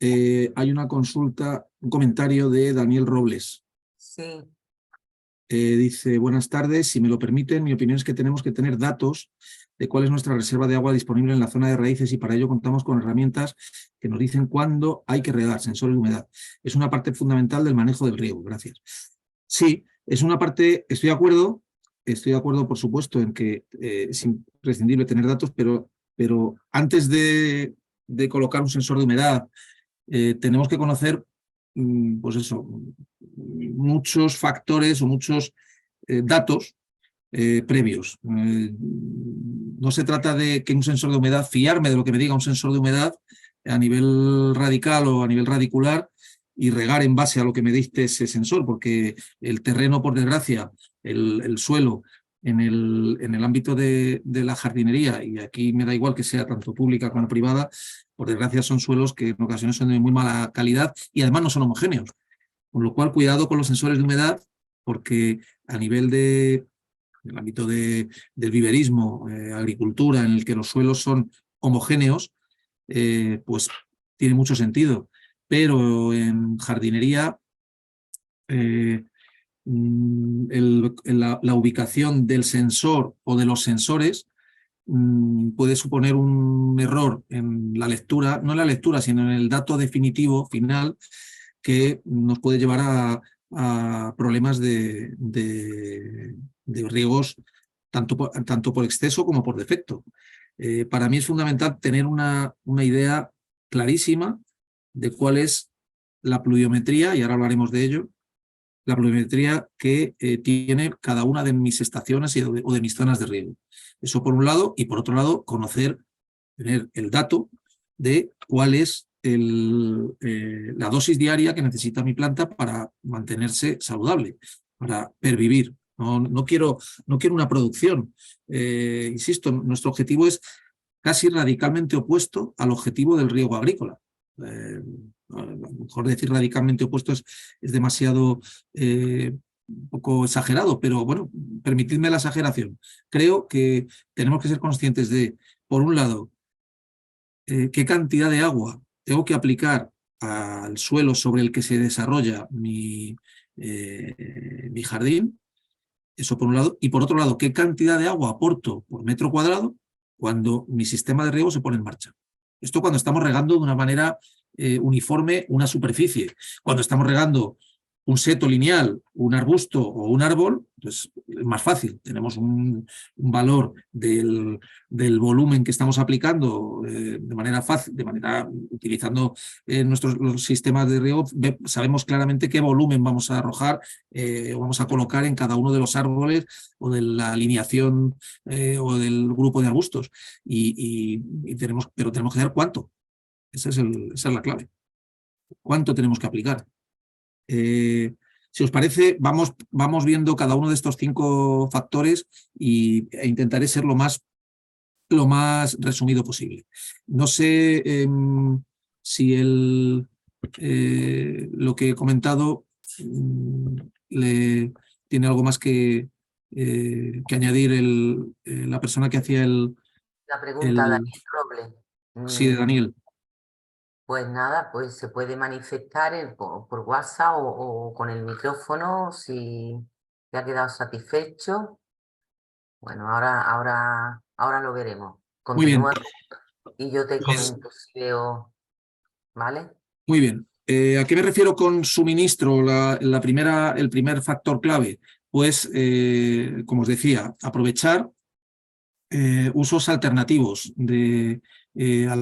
B: hay una consulta, un comentario de Daniel Robles.
A: Sí.
B: Dice, buenas tardes, si me lo permiten, mi opinión es que tenemos que tener datos de cuál es nuestra reserva de agua disponible en la zona de raíces y para ello contamos con herramientas que nos dicen cuándo hay que regar, sensores de humedad. Es una parte fundamental del manejo del riego. Gracias. Sí, es una parte, estoy de acuerdo por supuesto en que es imprescindible tener datos, pero antes de colocar un sensor de humedad tenemos que conocer, pues eso, muchos factores o muchos datos previos. No se trata de que un sensor de humedad, fiarme de lo que me diga un sensor de humedad a nivel radical o a nivel radicular y regar en base a lo que me dicte ese sensor, porque el terreno, por desgracia, el suelo, en el ámbito de la jardinería, y aquí me da igual que sea tanto pública como privada, por desgracia son suelos que en ocasiones son de muy mala calidad y además no son homogéneos. Con lo cual, cuidado con los sensores de humedad, porque a nivel del ámbito del viverismo, agricultura, en el que los suelos son homogéneos, pues tiene mucho sentido. Pero en jardinería, la ubicación del sensor o de los sensores puede suponer un error en la lectura, no en la lectura, sino en el dato definitivo final, que nos puede llevar a problemas de riegos tanto por exceso como por defecto. Para mí es fundamental tener una idea clarísima de cuál es la pluviometría, y ahora hablaremos de ello, la pluviometría que tiene cada una de mis estaciones o de mis zonas de riego. Eso por un lado, y por otro lado, tener el dato de cuál es la dosis diaria que necesita mi planta para mantenerse saludable, para pervivir. No quiero una producción. Insisto, nuestro objetivo es casi radicalmente opuesto al objetivo del riego agrícola. A lo mejor decir radicalmente opuesto es demasiado un poco exagerado, pero bueno, permitidme la exageración. Creo que tenemos que ser conscientes de, por un lado, qué cantidad de agua tengo que aplicar al suelo sobre el que se desarrolla mi jardín, eso por un lado, y por otro lado, qué cantidad de agua aporto por metro cuadrado cuando mi sistema de riego se pone en marcha. Esto cuando estamos regando de una manera uniforme una superficie. Cuando estamos regando un seto lineal, un arbusto o un árbol, pues es más fácil. Tenemos un valor del volumen que estamos aplicando de manera fácil, utilizando los sistemas de riego, sabemos claramente qué volumen vamos a arrojar o vamos a colocar en cada uno de los árboles o de la alineación o del grupo de arbustos. Pero tenemos que saber cuánto. Esa es la clave. ¿Cuánto tenemos que aplicar? Si os parece, vamos viendo cada uno de estos 5 factores e intentaré ser lo más resumido posible. No sé si lo que he comentado tiene algo más que añadir la persona que hacía
A: La pregunta, Daniel Roble.
B: Sí, de Daniel.
A: Pues nada, pues se puede manifestar por WhatsApp o con el micrófono si te ha quedado satisfecho. Bueno, ahora lo veremos.
B: Muy bien.
A: Continúa y yo te comento si veo, ¿vale?
B: Muy bien. ¿A qué me refiero con suministro? El primer factor clave, pues, como os decía, aprovechar usos alternativos al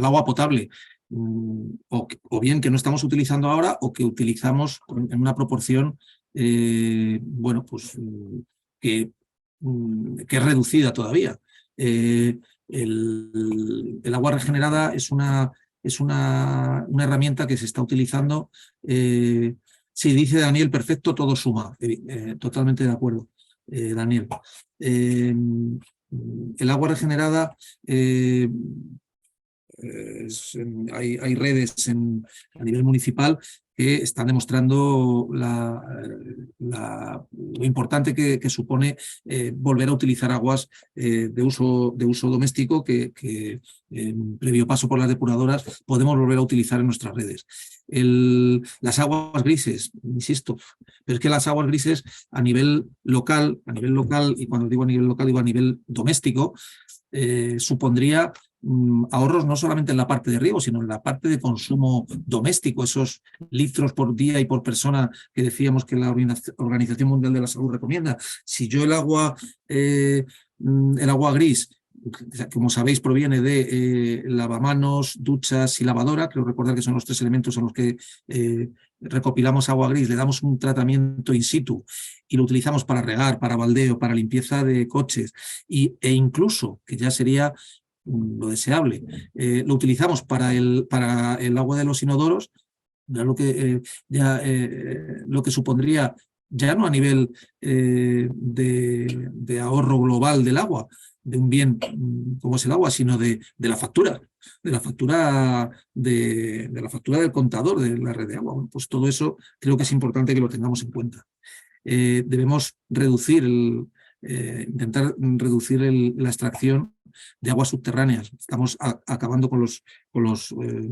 B: agua potable. O bien que no estamos utilizando ahora o que utilizamos en una proporción bueno, pues que es reducida todavía. El agua regenerada es una herramienta que se está utilizando. Sí, dice Daniel, perfecto, todo suma. Totalmente de acuerdo, Daniel. El agua regenerada hay redes a nivel municipal que están demostrando lo importante que supone volver a utilizar aguas de uso doméstico que previo paso por las depuradoras podemos volver a utilizar en nuestras redes. Las aguas grises, insisto, pero es que las aguas grises a nivel local, y cuando digo a nivel local digo a nivel doméstico, supondría ahorros no solamente en la parte de riego, sino en la parte de consumo doméstico, esos litros por día y por persona que decíamos que la Organización Mundial de la Salud recomienda. Si yo el agua gris como sabéis, proviene de lavamanos, duchas y lavadora. Creo recordar que son los 3 elementos en los que recopilamos agua gris, le damos un tratamiento in situ y lo utilizamos para regar, para baldeo, para limpieza de coches e incluso, que ya sería lo deseable, lo utilizamos para el agua de los inodoros, ya lo que supondría, ya no a nivel de ahorro global del agua, de un bien como es el agua, sino de la factura, de la factura del contador de la red de agua. Bueno, pues todo eso creo que es importante que lo tengamos en cuenta. Debemos intentar reducir la extracción de aguas subterráneas. Estamos acabando con los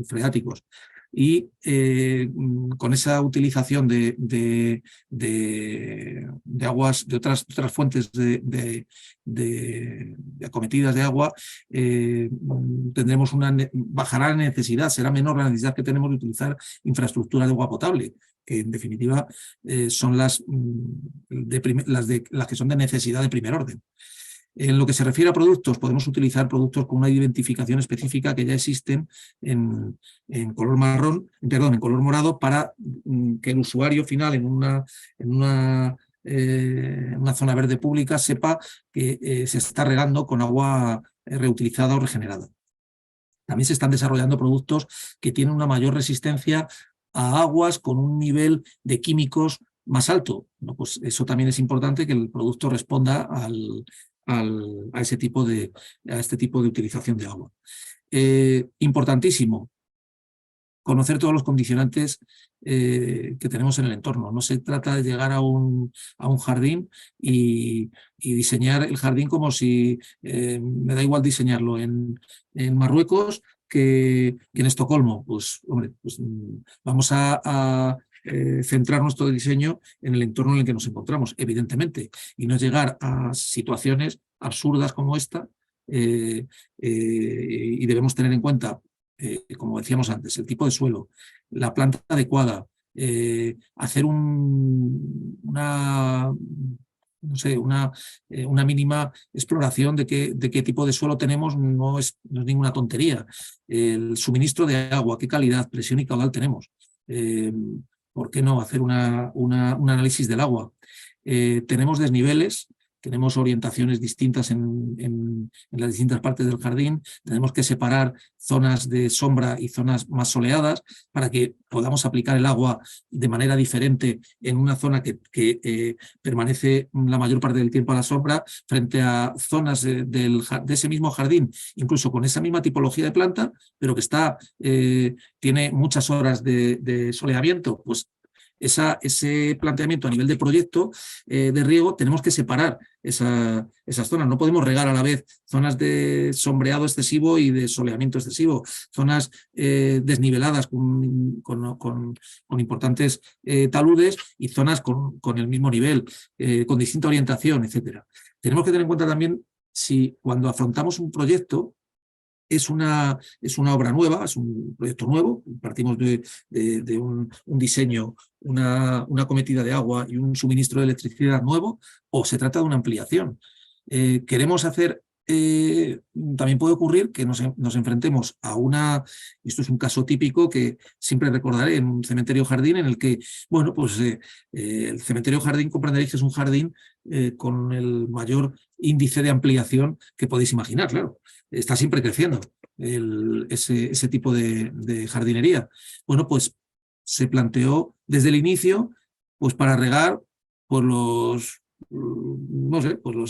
B: freáticos. Y con esa utilización de aguas, de otras fuentes de acometidas de agua, bajará la necesidad, será menor la necesidad que tenemos de utilizar infraestructura de agua potable, que en definitiva son las que son de necesidad de primer orden. En lo que se refiere a productos, podemos utilizar productos con una identificación específica que ya existen en color morado, para que el usuario final en una zona verde pública sepa que se está regando con agua reutilizada o regenerada. También se están desarrollando productos que tienen una mayor resistencia a aguas con un nivel de químicos más alto. Bueno, pues eso también es importante, que el producto responda a este tipo de utilización de agua. Importantísimo, conocer todos los condicionantes que tenemos en el entorno. No se trata de llegar a un jardín y diseñar el jardín como si me da igual diseñarlo en Marruecos que en Estocolmo. Pues, hombre, pues vamos a centrar nuestro diseño en el entorno en el que nos encontramos, evidentemente, y no llegar a situaciones absurdas como esta, y debemos tener en cuenta, como decíamos antes, el tipo de suelo, la planta adecuada, hacer una mínima exploración de qué tipo de suelo tenemos. No es ninguna tontería. El suministro de agua, qué calidad, presión y caudal tenemos. ¿Por qué no hacer un análisis del agua? Tenemos desniveles, tenemos orientaciones distintas en las distintas partes del jardín, tenemos que separar zonas de sombra y zonas más soleadas para que podamos aplicar el agua de manera diferente en una zona que permanece la mayor parte del tiempo a la sombra, frente a zonas de ese mismo jardín, incluso con esa misma tipología de planta, pero que tiene muchas horas de soleamiento. Pues ese planteamiento a nivel de proyecto de riego, tenemos que separar esas zonas. No podemos regar a la vez zonas de sombreado excesivo y de soleamiento excesivo, zonas desniveladas con importantes taludes, y zonas con el mismo nivel, con distinta orientación, etc. Tenemos que tener en cuenta también, si cuando afrontamos un proyecto, es una obra nueva, es un proyecto nuevo, partimos de un diseño, una acometida de agua y un suministro de electricidad nuevo, o se trata de una ampliación. Queremos hacer, también puede ocurrir que nos enfrentemos a esto es un caso típico que siempre recordaré, en un cementerio jardín en el que, bueno, pues el cementerio jardín, comprenderéis que es un jardín con el mayor índice de ampliación que podéis imaginar, claro. Está siempre creciendo ese tipo de jardinería. Bueno, pues se planteó desde el inicio, pues para regar por los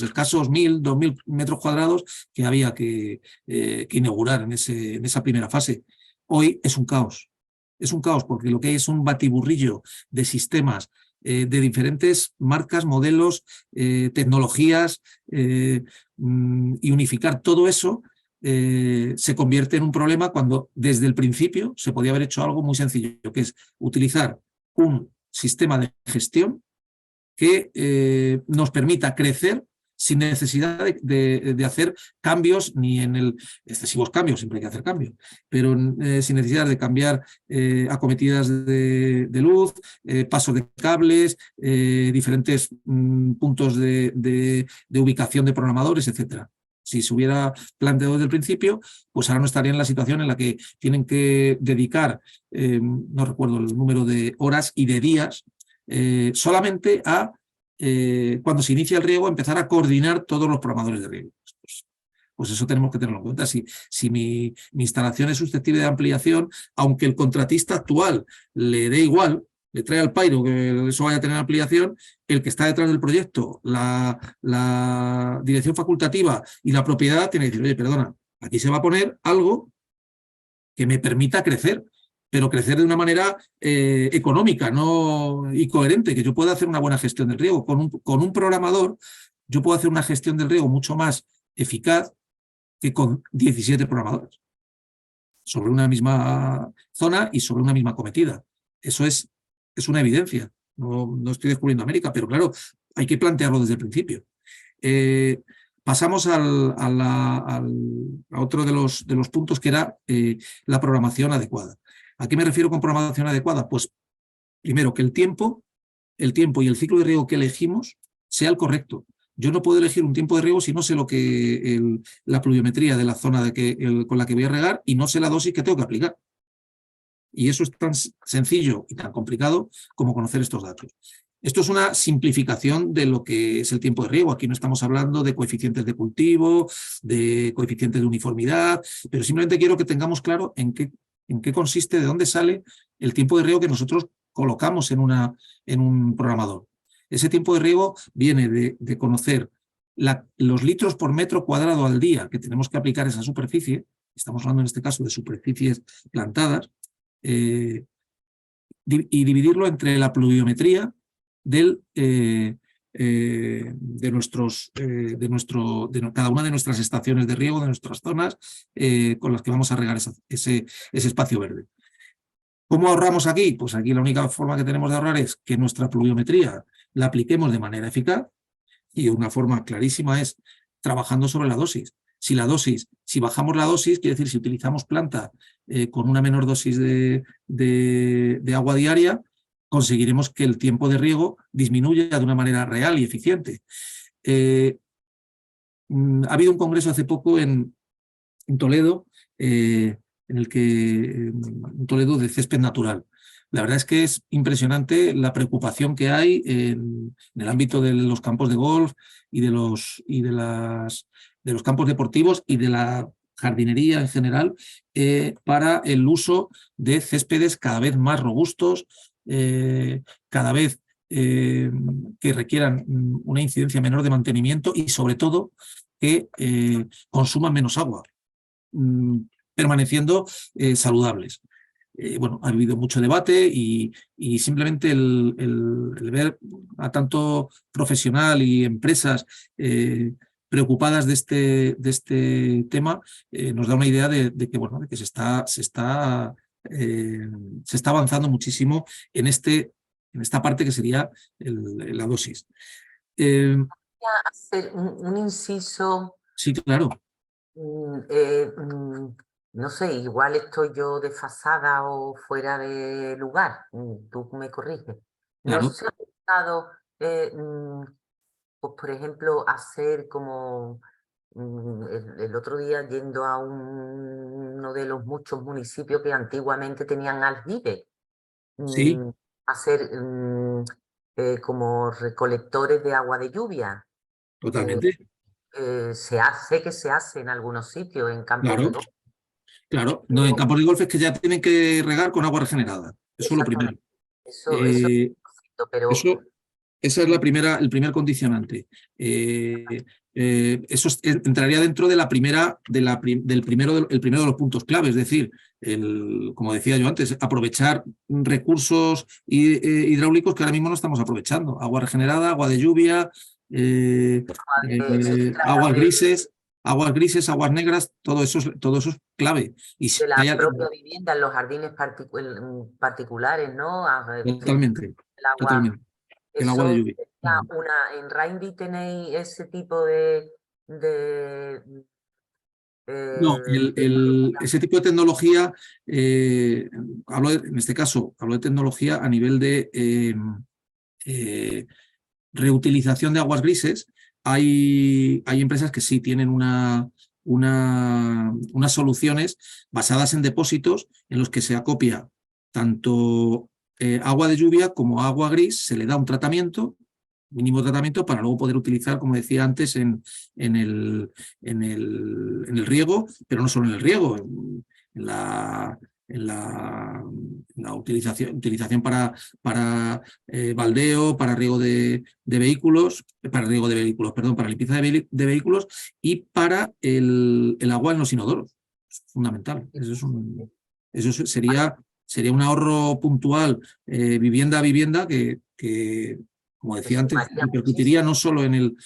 B: escasos 1.000, 2.000 metros cuadrados que había que inaugurar en esa primera fase. Hoy es un caos. Es un caos porque lo que hay es un batiburrillo de sistemas de diferentes marcas, modelos, tecnologías, y unificar todo eso se convierte en un problema, cuando desde el principio se podía haber hecho algo muy sencillo, que es utilizar un sistema de gestión que nos permita crecer sin necesidad de hacer cambios, ni excesivos cambios, siempre hay que hacer cambios, pero sin necesidad de cambiar acometidas de luz, pasos de cables, diferentes puntos de ubicación de programadores, etc. Si se hubiera planteado desde el principio, pues ahora no estaría en la situación en la que tienen que dedicar, no recuerdo el número de horas y de días, solamente a, cuando se inicia el riego, empezar a coordinar todos los programadores de riego. Pues eso tenemos que tenerlo en cuenta. Si mi instalación es susceptible de ampliación, aunque el contratista actual le dé igual, le trae al pairo que eso vaya a tener ampliación, el que está detrás del proyecto, la dirección facultativa y la propiedad tiene que decir, oye, perdona, aquí se va a poner algo que me permita crecer, pero crecer de una manera económica y coherente, que yo pueda hacer una buena gestión del riego. Con un programador yo puedo hacer una gestión del riego mucho más eficaz que con 17 programadores sobre una misma zona y sobre una misma cometida. Eso es una evidencia. No estoy descubriendo América, pero claro, hay que plantearlo desde el principio. Pasamos a otro de los puntos, que era la programación adecuada. ¿A qué me refiero con programación adecuada? Pues primero, que el tiempo y el ciclo de riego que elegimos sea el correcto. Yo no puedo elegir un tiempo de riego si no sé la pluviometría de la zona con la que voy a regar y no sé la dosis que tengo que aplicar. Y eso es tan sencillo y tan complicado como conocer estos datos. Esto es una simplificación de lo que es el tiempo de riego. Aquí no estamos hablando de coeficientes de cultivo, de coeficientes de uniformidad, pero simplemente quiero que tengamos claro en qué consiste, de dónde sale el tiempo de riego que nosotros colocamos en un programador. Ese tiempo de riego viene de conocer los litros por metro cuadrado al día que tenemos que aplicar a esa superficie. Estamos hablando en este caso de superficies plantadas, y dividirlo entre la pluviometría de cada una de nuestras estaciones de riego, de nuestras zonas con las que vamos a regar ese espacio verde. ¿Cómo ahorramos aquí? Pues aquí la única forma que tenemos de ahorrar es que nuestra pluviometría la apliquemos de manera eficaz, y una forma clarísima es trabajando sobre la dosis. Si bajamos la dosis, quiere decir, si utilizamos planta con una menor dosis de agua diaria, conseguiremos que el tiempo de riego disminuya de una manera real y eficiente. Ha habido un congreso hace poco en Toledo, en Toledo, de césped natural. La verdad es que es impresionante la preocupación que hay en el ámbito de los campos de golf y de los campos deportivos y de la jardinería en general para el uso de céspedes cada vez más robustos, cada vez que requieran una incidencia menor de mantenimiento y sobre todo que consuman menos agua, permaneciendo saludables. Bueno, ha habido mucho debate y simplemente el ver a tanto profesional y empresas preocupadas de este tema nos da una idea de que se está avanzando muchísimo en esta parte que sería la dosis.
A: Hacer un inciso.
B: Sí, claro.
A: No sé, igual estoy yo desfasada o fuera de lugar, tú me corriges. ¿No
B: Claro.
A: se ha pensado, pues, por ejemplo, hacer como el otro día yendo a uno de los muchos municipios que antiguamente tenían aljibe?
B: Sí,
A: Hacer como recolectores de agua de lluvia.
B: totalmente.
A: Sé que se hace en algunos sitios, en campos de
B: Claro.
A: golf.
B: Claro, no, en campos de golf es que ya tienen que regar con agua regenerada. Eso es lo primero.
A: Eso pero
B: Esa es el primer condicionante. Eso entraría dentro de el primero de los puntos clave, es decir, como decía yo antes, aprovechar recursos hidráulicos que ahora mismo no estamos aprovechando. Agua regenerada, agua de lluvia, aguas grises. Aguas grises, aguas negras, todo eso es clave. Y
A: de la propia vivienda, en los jardines particulares, ¿no?
B: Totalmente,
A: El agua.
B: totalmente. El agua de lluvia.
A: En Rainby tenéis ese tipo de
B: No, ese tipo de tecnología, en este caso, hablo de tecnología a nivel de reutilización de aguas grises, hay empresas que sí tienen unas soluciones basadas en depósitos en los que se acopia tanto agua de lluvia como agua gris, se le da un tratamiento, mínimo tratamiento, para luego poder utilizar, como decía antes, en el riego, pero no solo en el riego, en la utilización para baldeo, para riego de vehículos, para limpieza de vehículos y para el agua en los inodoros. Es fundamental. Eso sería un ahorro puntual vivienda a vivienda que como decía antes, repercutiría no solo en el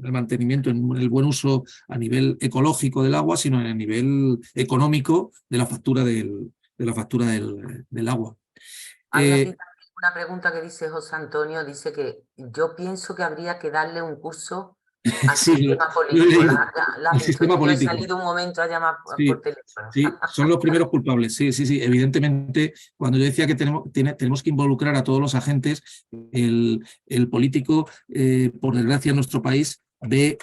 B: mantenimiento, en el buen uso a nivel ecológico del agua, sino en el nivel económico de la factura del agua.
A: Hay aquí también una pregunta que dice José Antonio, dice que yo pienso que habría que darle un curso al sistema político.
B: El sistema político.
A: He salido un momento a llamar por teléfono.
B: Sí, son los primeros culpables. Sí. Evidentemente, cuando yo decía que tenemos que involucrar a todos los agentes, el político, por desgracia, en nuestro país ve,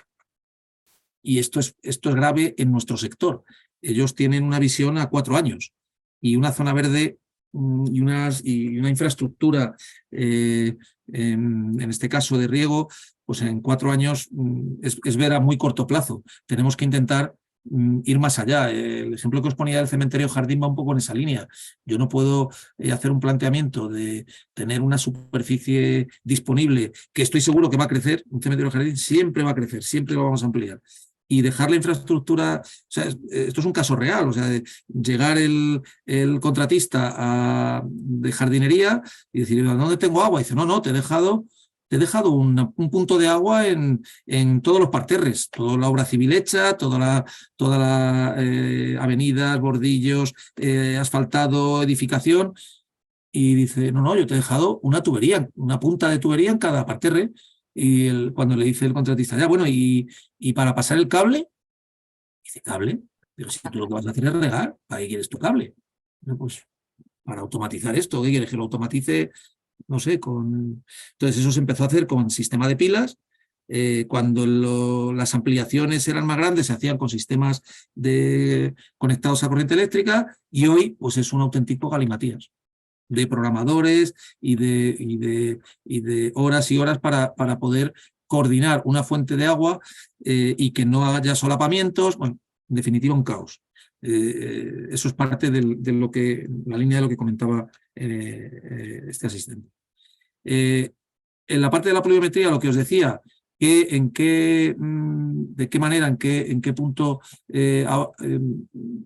B: y esto es grave en nuestro sector, ellos tienen una visión a 4 años y una zona verde y una infraestructura, en este caso de riego, pues en 4 años es ver a muy corto plazo. Tenemos que intentar ir más allá. El ejemplo que os ponía del cementerio Jardín va un poco en esa línea. Yo no puedo hacer un planteamiento de tener una superficie disponible, que estoy seguro que va a crecer. Un cementerio Jardín siempre va a crecer, siempre lo vamos a ampliar. Y dejar la infraestructura, o sea, esto es un caso real, o sea, de llegar el contratista de jardinería y decir, ¿dónde tengo agua? Y dice, no, te he dejado un punto de agua en todos los parterres, toda la obra civil hecha, toda la avenidas, bordillos, asfaltado, edificación. Y dice, no, yo te he dejado una tubería, una punta de tubería en cada parterre. Y cuando le dice el contratista, ya, bueno, y para pasar el cable, dice, ¿cable? Pero si tú lo que vas a hacer es regar, ¿para qué quieres tu cable? No, pues para automatizar esto, ¿qué quieres? Que lo automatice, no sé, Entonces eso se empezó a hacer con sistema de pilas. Cuando las ampliaciones eran más grandes, se hacían con sistemas conectados a corriente eléctrica, y hoy pues es un auténtico galimatías de programadores y de horas y horas para poder coordinar una fuente de agua y que no haya solapamientos. Bueno, en definitiva, un caos. Eso es parte de la línea de lo que comentaba este asistente. En la parte de la pluviometría, lo que os decía, de qué manera, en qué punto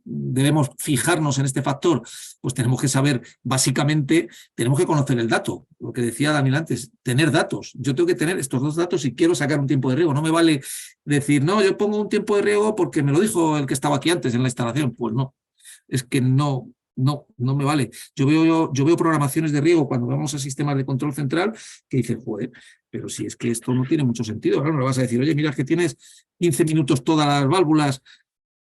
B: debemos fijarnos en este factor, pues tenemos que saber, básicamente, tenemos que conocer el dato. Lo que decía Daniel antes, tener datos. Yo tengo que tener estos 2 datos si quiero sacar un tiempo de riego. No me vale decir, no, yo pongo un tiempo de riego porque me lo dijo el que estaba aquí antes en la instalación. Pues no, es que no me vale. Yo veo programaciones de riego cuando vamos a sistemas de control central que dicen, joder, pero si es que esto no tiene mucho sentido. Claro, no le vas a decir, oye, mira, es que tienes 15 minutos todas las válvulas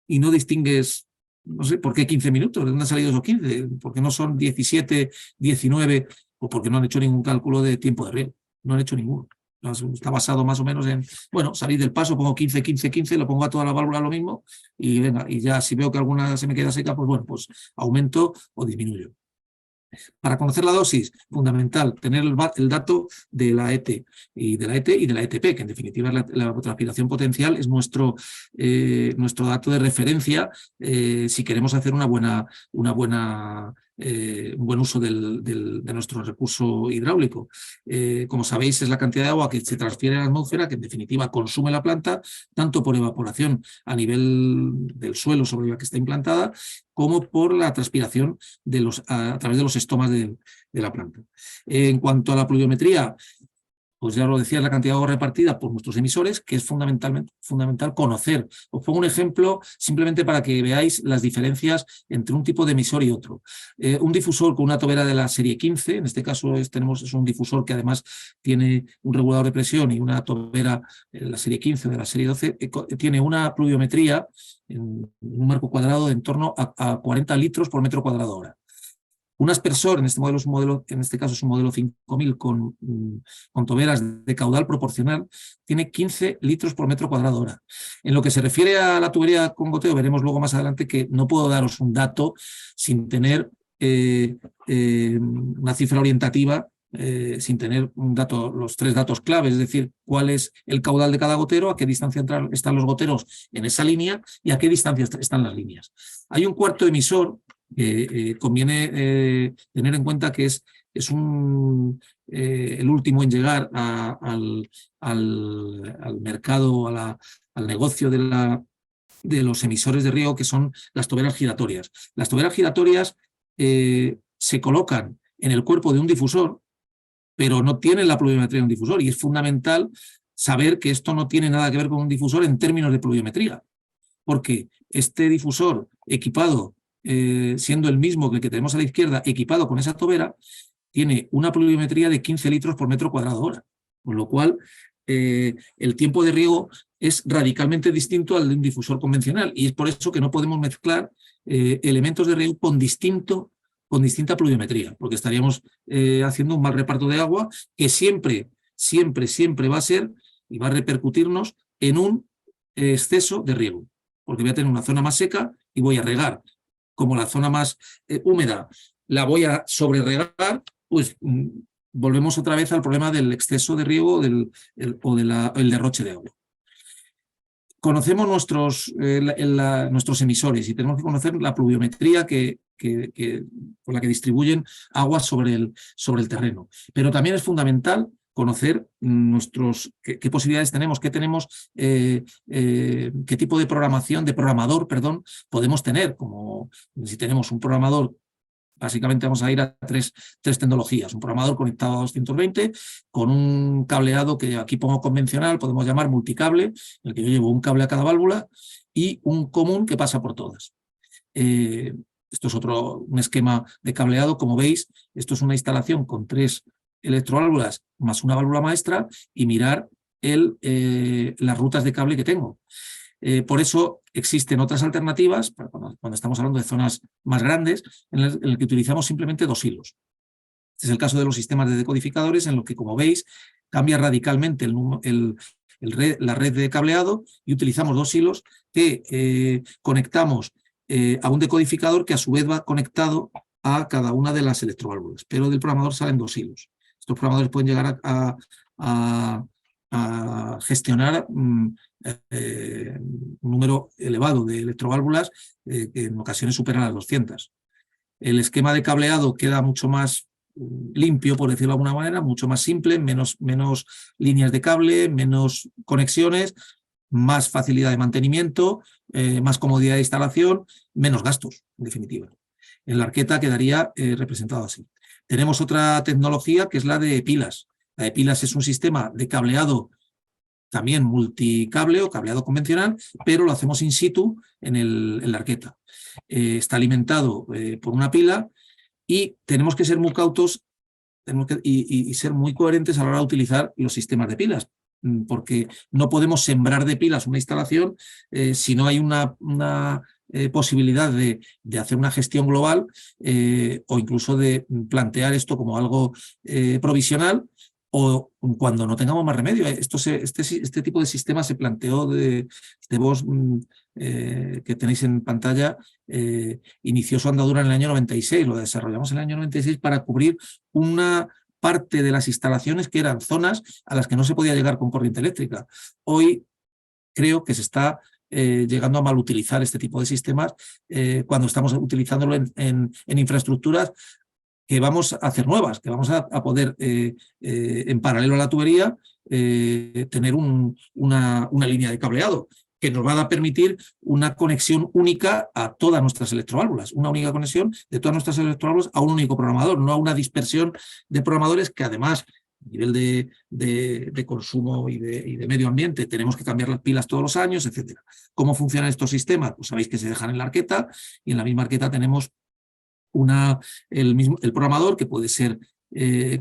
B: y no distingues, no sé, ¿por qué 15 minutos? ¿De dónde han salido esos 15? ¿Por qué no son 17, 19? O porque no han hecho ningún cálculo de tiempo de riego. No han hecho ninguno. Está basado más o menos en, bueno, salir del paso, pongo 15, 15, 15, lo pongo a toda la válvula lo mismo y venga, y ya si veo que alguna se me queda seca, pues bueno, pues aumento o disminuyo. Para conocer la dosis, fundamental tener el dato de la ET y de la ETP, que en definitiva es la transpiración potencial, es nuestro dato de referencia si queremos hacer un buen uso de nuestro recurso hidráulico. Como sabéis, es la cantidad de agua que se transfiere a la atmósfera, que en definitiva consume la planta, tanto por evaporación a nivel del suelo sobre la que está implantada, como por la transpiración a través de los estomas de la planta. En cuanto a la pluviometría, pues ya lo decía, la cantidad de agua repartida por nuestros emisores, que es fundamental conocer. Os pongo un ejemplo simplemente para que veáis las diferencias entre un tipo de emisor y otro. Un difusor con una tobera de la serie 15, en este caso es un difusor que además tiene un regulador de presión y una tobera de la serie 15 o de la serie 12, tiene una pluviometría en un marco cuadrado de en torno a 40 litros por metro cuadrado hora. Un aspersor, en este caso es un modelo 5000 con toberas de caudal proporcional, tiene 15 litros por metro cuadrado hora. En lo que se refiere a la tubería con goteo, veremos luego más adelante que no puedo daros un dato sin tener una cifra orientativa, sin tener los 3 datos claves, es decir, cuál es el caudal de cada gotero, a qué distancia están los goteros en esa línea y a qué distancia están las líneas. Hay un cuarto emisor que conviene tener en cuenta que es el último en llegar al mercado, al negocio de los emisores de riego, que son las toberas giratorias. Las toberas giratorias se colocan en el cuerpo de un difusor, pero no tienen la pluviometría de un difusor, y es fundamental saber que esto no tiene nada que ver con un difusor en términos de pluviometría, porque este difusor equipado, siendo el mismo que el que tenemos a la izquierda, equipado con esa tobera, tiene una pluviometría de 15 litros por metro cuadrado hora, con lo cual el tiempo de riego es radicalmente distinto al de un difusor convencional, y es por eso que no podemos mezclar elementos de riego con distinta pluviometría, porque estaríamos haciendo un mal reparto de agua que siempre va a ser y va a repercutirnos en un exceso de riego, porque voy a tener una zona más seca y voy a regar. Como la zona más húmeda la voy a sobreregar, pues volvemos otra vez al problema del exceso de riego o el derroche de agua. Conocemos nuestros emisores y tenemos que conocer la pluviometría con la que distribuyen aguas sobre el terreno. Pero también es fundamental conocer qué posibilidades tenemos, qué tipo de programador, podemos tener. Como si tenemos un programador, básicamente vamos a ir a tres tecnologías. Un programador conectado a 220 con un cableado que aquí pongo convencional, podemos llamar multicable, en el que yo llevo un cable a cada válvula, y un común que pasa por todas. Esto es un esquema de cableado. Como veis, esto es una instalación con 3 electroválvulas más una válvula maestra, y mirar las rutas de cable que tengo. Por eso existen otras alternativas, cuando estamos hablando de zonas más grandes, en el que utilizamos simplemente 2 hilos. Este es el caso de los sistemas de decodificadores, en lo que, como veis, cambia radicalmente la red de cableado, y utilizamos 2 hilos que conectamos a un decodificador que a su vez va conectado a cada una de las electroválvulas, pero del programador salen 2 hilos. Estos programadores pueden llegar a gestionar un número elevado de electroválvulas, que en ocasiones superan las 200. El esquema de cableado queda mucho más limpio, por decirlo de alguna manera, mucho más simple, menos líneas de cable, menos conexiones, más facilidad de mantenimiento, más comodidad de instalación, menos gastos, en definitiva. En la arqueta quedaría representado así. Tenemos otra tecnología que es la de pilas. La de pilas es un sistema de cableado también multicable o cableado convencional, pero lo hacemos in situ en la arqueta. Está alimentado por una pila, y tenemos que ser muy cautos y ser muy coherentes a la hora de utilizar los sistemas de pilas, porque no podemos sembrar de pilas una instalación si no hay una posibilidad de hacer una gestión global, o incluso de plantear esto como algo provisional, o cuando no tengamos más remedio. Este tipo de sistema se planteó de Bosch, que tenéis en pantalla, inició su andadura en el año 96, lo desarrollamos en el año 96 para cubrir una parte de las instalaciones que eran zonas a las que no se podía llegar con corriente eléctrica. Hoy creo que se está llegando a malutilizar este tipo de sistemas cuando estamos utilizándolo en infraestructuras que vamos a hacer nuevas, que vamos a poder, en paralelo a la tubería, tener una línea de cableado que nos va a permitir una conexión única a todas nuestras electroválvulas, una única conexión de todas nuestras electroválvulas a un único programador, no a una dispersión de programadores que, además, a nivel de consumo y de medio ambiente, tenemos que cambiar las pilas todos los años, etc. ¿Cómo funcionan estos sistemas? Pues sabéis que se dejan en la arqueta, y en la misma arqueta tenemos el programador, que puede ser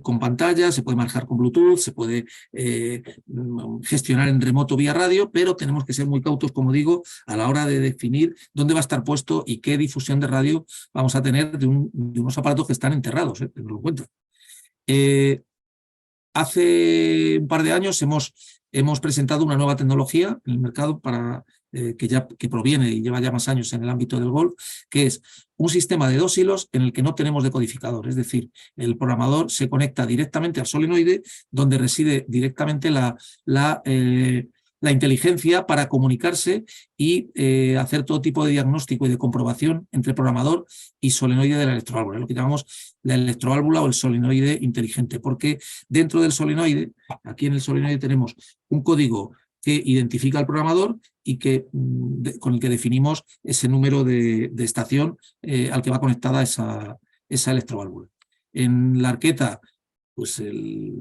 B: con pantalla, se puede manejar con Bluetooth, se puede gestionar en remoto vía radio, pero tenemos que ser muy cautos, como digo, a la hora de definir dónde va a estar puesto y qué difusión de radio vamos a tener de unos aparatos que están enterrados, tenedlo en cuenta. Hace un par de años hemos presentado una nueva tecnología en el mercado que proviene y lleva ya más años en el ámbito del golf, que es un sistema de 2 hilos en el que no tenemos decodificador. Es decir, el programador se conecta directamente al solenoide, donde reside directamente la inteligencia para comunicarse y hacer todo tipo de diagnóstico y de comprobación entre programador y solenoide de la electroválvula, lo que llamamos la electroválvula o el solenoide inteligente, porque dentro del solenoide, aquí en el solenoide tenemos un código que identifica al programador y con el que definimos ese número de estación al que va conectada esa electroválvula. En la arqueta, pues el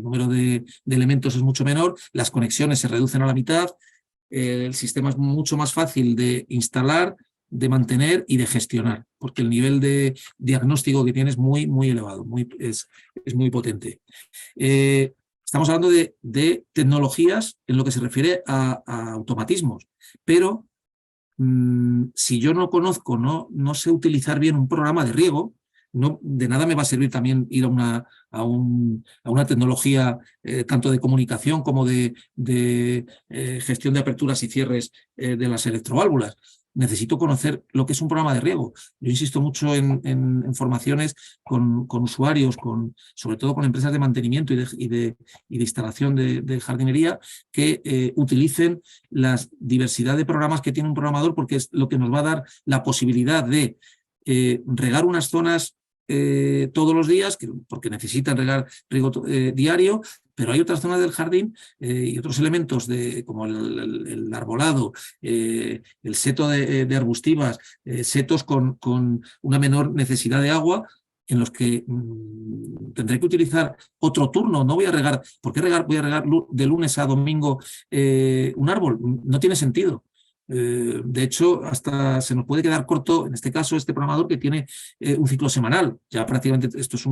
B: número de elementos es mucho menor, las conexiones se reducen a la mitad, el sistema es mucho más fácil de instalar, de mantener y de gestionar, porque el nivel de diagnóstico que tiene es muy, muy elevado, es muy potente. Estamos hablando de tecnologías en lo que se refiere a automatismos, pero si yo no conozco, no sé utilizar bien un programa de riego, de nada me va a servir también ir a una tecnología tanto de comunicación como de gestión de aperturas y cierres de las electroválvulas. Necesito conocer lo que es un programa de riego. Yo insisto mucho en formaciones con usuarios, sobre todo con empresas de mantenimiento y de instalación de jardinería, que utilicen la diversidad de programas que tiene un programador, porque es lo que nos va a dar la posibilidad de regar unas zonas todos los días, porque necesitan riego diario, pero hay otras zonas del jardín y otros elementos como el arbolado, el seto de arbustivas, setos con una menor necesidad de agua, en los que tendré que utilizar otro turno. No voy a regar. ¿Por qué voy a regar de lunes a domingo un árbol? No tiene sentido. De hecho, hasta se nos puede quedar corto, en este caso, este programador que tiene un ciclo semanal. Ya prácticamente esto es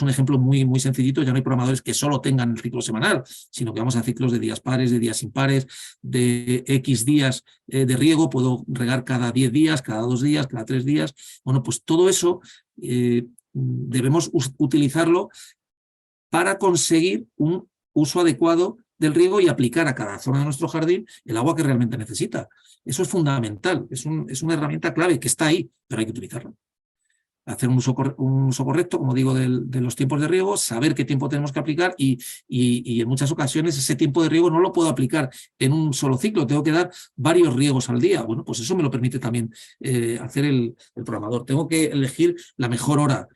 B: un ejemplo muy, muy sencillito. Ya no hay programadores que solo tengan el ciclo semanal, sino que vamos a ciclos de días pares, de días impares, de X días de riego. Puedo regar cada 10 días, cada 2 días, cada 3 días. Bueno, pues todo eso debemos utilizarlo para conseguir un uso adecuado del riego y aplicar a cada zona de nuestro jardín el agua que realmente necesita. Eso es fundamental, es una herramienta clave que está ahí, pero hay que utilizarla. Hacer un uso correcto, como digo, de los tiempos de riego, saber qué tiempo tenemos que aplicar y en muchas ocasiones ese tiempo de riego no lo puedo aplicar en un solo ciclo, tengo que dar varios riegos al día. Bueno, pues eso me lo permite también hacer el programador. Tengo que elegir la mejor hora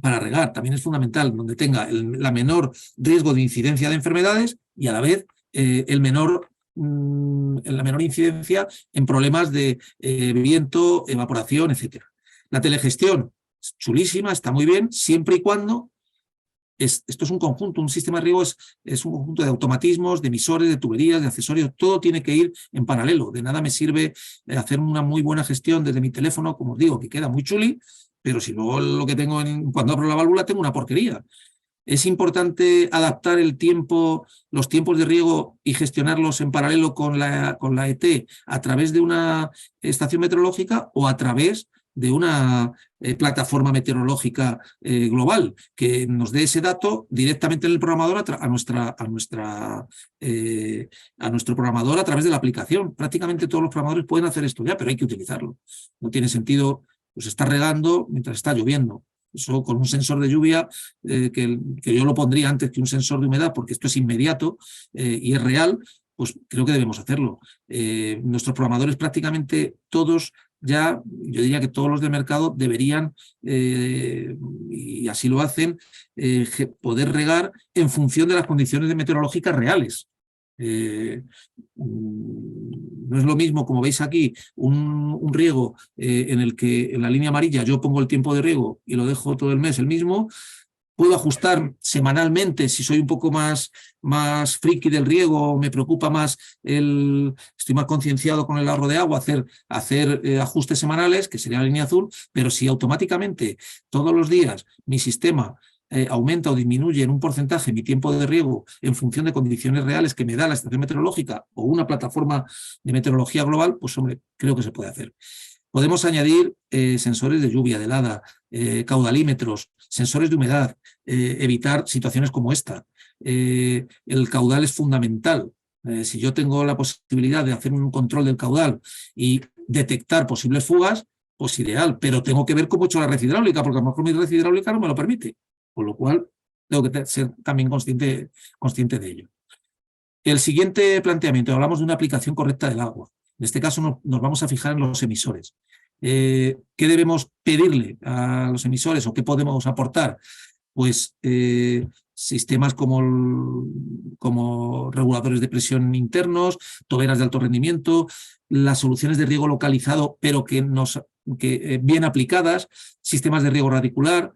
B: para regar, también es fundamental, donde tenga la menor riesgo de incidencia de enfermedades y a la vez la menor incidencia en problemas de viento, evaporación, etc. La telegestión es chulísima, está muy bien, siempre y cuando esto es un conjunto, un sistema de riego es un conjunto de automatismos, de emisores, de tuberías, de accesorios, todo tiene que ir en paralelo. De nada me sirve hacer una muy buena gestión desde mi teléfono, como os digo, que queda muy chuli, pero si luego lo que tengo cuando abro la válvula tengo una porquería. Es importante adaptar los tiempos de riego y gestionarlos en paralelo con la ET a través de una estación meteorológica o a través de una plataforma meteorológica global que nos dé ese dato directamente en el programador a nuestro programador a través de la aplicación. Prácticamente todos los programadores pueden hacer esto ya, pero hay que utilizarlo. No tiene sentido pues estar regando mientras está lloviendo. Eso con un sensor de lluvia, que yo lo pondría antes que un sensor de humedad, porque esto es inmediato y es real, pues creo que debemos hacerlo. Nuestros programadores prácticamente todos ya, yo diría que todos los del mercado deberían, y así lo hacen, poder regar en función de las condiciones meteorológicas reales. No es lo mismo, como veis aquí, un riego en el que en la línea amarilla yo pongo el tiempo de riego y lo dejo todo el mes el mismo, Puedo ajustar semanalmente si soy un poco más friki del riego, me preocupa más, estoy más concienciado con el ahorro de agua, hacer ajustes semanales, que sería la línea azul, pero si automáticamente todos los días mi sistema aumenta o disminuye en un porcentaje mi tiempo de riego en función de condiciones reales que me da la estación meteorológica o una plataforma de meteorología global, pues hombre, creo que se puede hacer. Podemos añadir sensores de lluvia, de helada, caudalímetros, sensores de humedad, evitar situaciones como esta. El caudal es fundamental. Si yo tengo la posibilidad de hacer un control del caudal y detectar posibles fugas, pues ideal, pero tengo que ver cómo he hecho la red hidráulica, porque a lo mejor mi red hidráulica no me lo permite, con lo cual tengo que ser también consciente de ello. El siguiente planteamiento, hablamos de una aplicación correcta del agua. En este caso nos vamos a fijar en los emisores. ¿Qué debemos pedirle a los emisores o qué podemos aportar? Pues sistemas como reguladores de presión internos, toberas de alto rendimiento, las soluciones de riego localizado, pero que bien aplicadas, sistemas de riego radicular.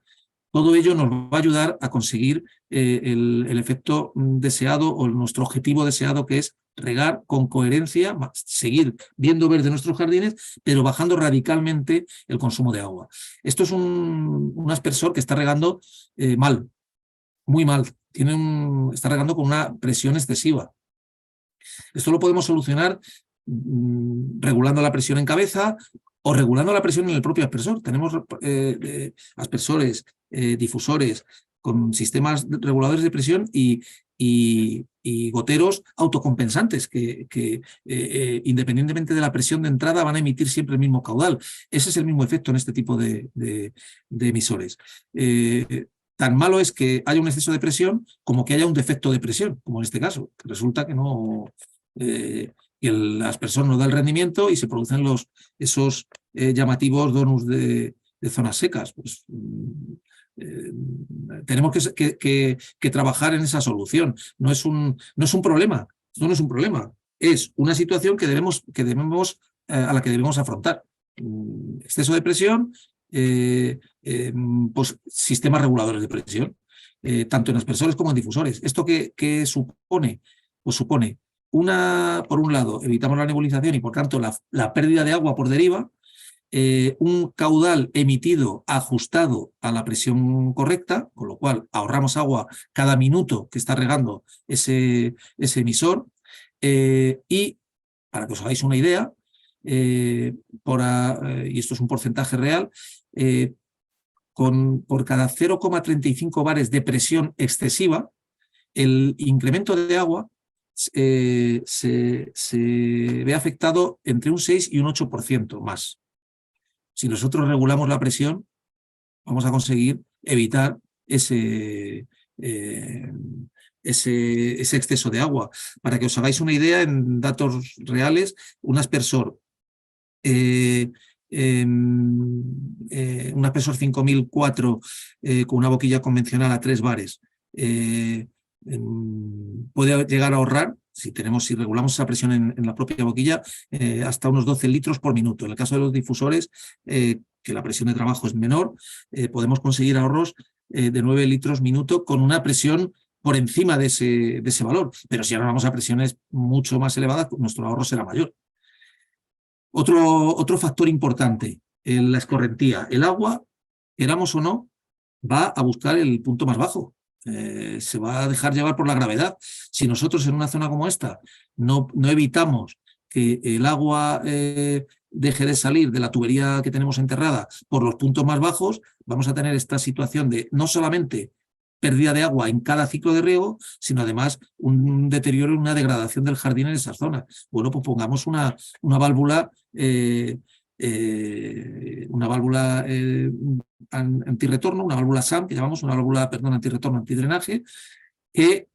B: Todo ello nos va a ayudar a conseguir el efecto deseado o nuestro objetivo deseado, que es regar con coherencia, seguir viendo verde nuestros jardines, pero bajando radicalmente el consumo de agua. Esto es un aspersor que está regando mal, muy mal. Está regando con una presión excesiva. Esto lo podemos solucionar regulando la presión en cabeza o regulando la presión en el propio aspersor. Tenemos aspersores, difusores con sistemas reguladores de presión y goteros autocompensantes que independientemente de la presión de entrada van a emitir siempre el mismo caudal. Ese es el mismo efecto en este tipo de emisores. Tan malo es que haya un exceso de presión como que haya un defecto de presión, como en este caso, que resulta que que el aspersor no da el rendimiento y se producen esos llamativos donuts de zonas secas. Pues, tenemos que trabajar en esa solución. No es un problema. Esto no es un problema. Es una situación a la que debemos afrontar. Exceso de presión, pues sistemas reguladores de presión, tanto en aspersores como en difusores. ¿Esto qué supone? Pues supone por un lado, evitamos la nebulización y por tanto la pérdida de agua por deriva, un caudal emitido ajustado a la presión correcta, con lo cual ahorramos agua cada minuto que está regando ese emisor, y para que os hagáis una idea, y esto es un porcentaje real, por cada 0,35 bares de presión excesiva, el incremento de agua se ve afectado entre un 6 y un 8% más. Si nosotros regulamos la presión, vamos a conseguir evitar ese exceso de agua. Para que os hagáis una idea, en datos reales, un aspersor, un aspersor 5004 con una boquilla convencional a 3 bares, puede llegar a ahorrar, si regulamos esa presión en la propia boquilla, hasta unos 12 litros por minuto. En el caso de los difusores, que la presión de trabajo es menor, podemos conseguir ahorros de 9 litros minuto con una presión por encima de ese valor. Pero si ahora vamos a presiones mucho más elevadas, nuestro ahorro será mayor. Otro factor importante, la escorrentía. El agua, queramos o no, va a buscar el punto más bajo. Se va a dejar llevar por la gravedad. Si nosotros en una zona como esta no evitamos que el agua deje de salir de la tubería que tenemos enterrada por los puntos más bajos, vamos a tener esta situación de no solamente pérdida de agua en cada ciclo de riego, sino además un deterioro y una degradación del jardín en esas zonas. Bueno, pues pongamos una válvula antirretorno, una válvula SAM, que llamamos una válvula, antirretorno, antidrenaje, que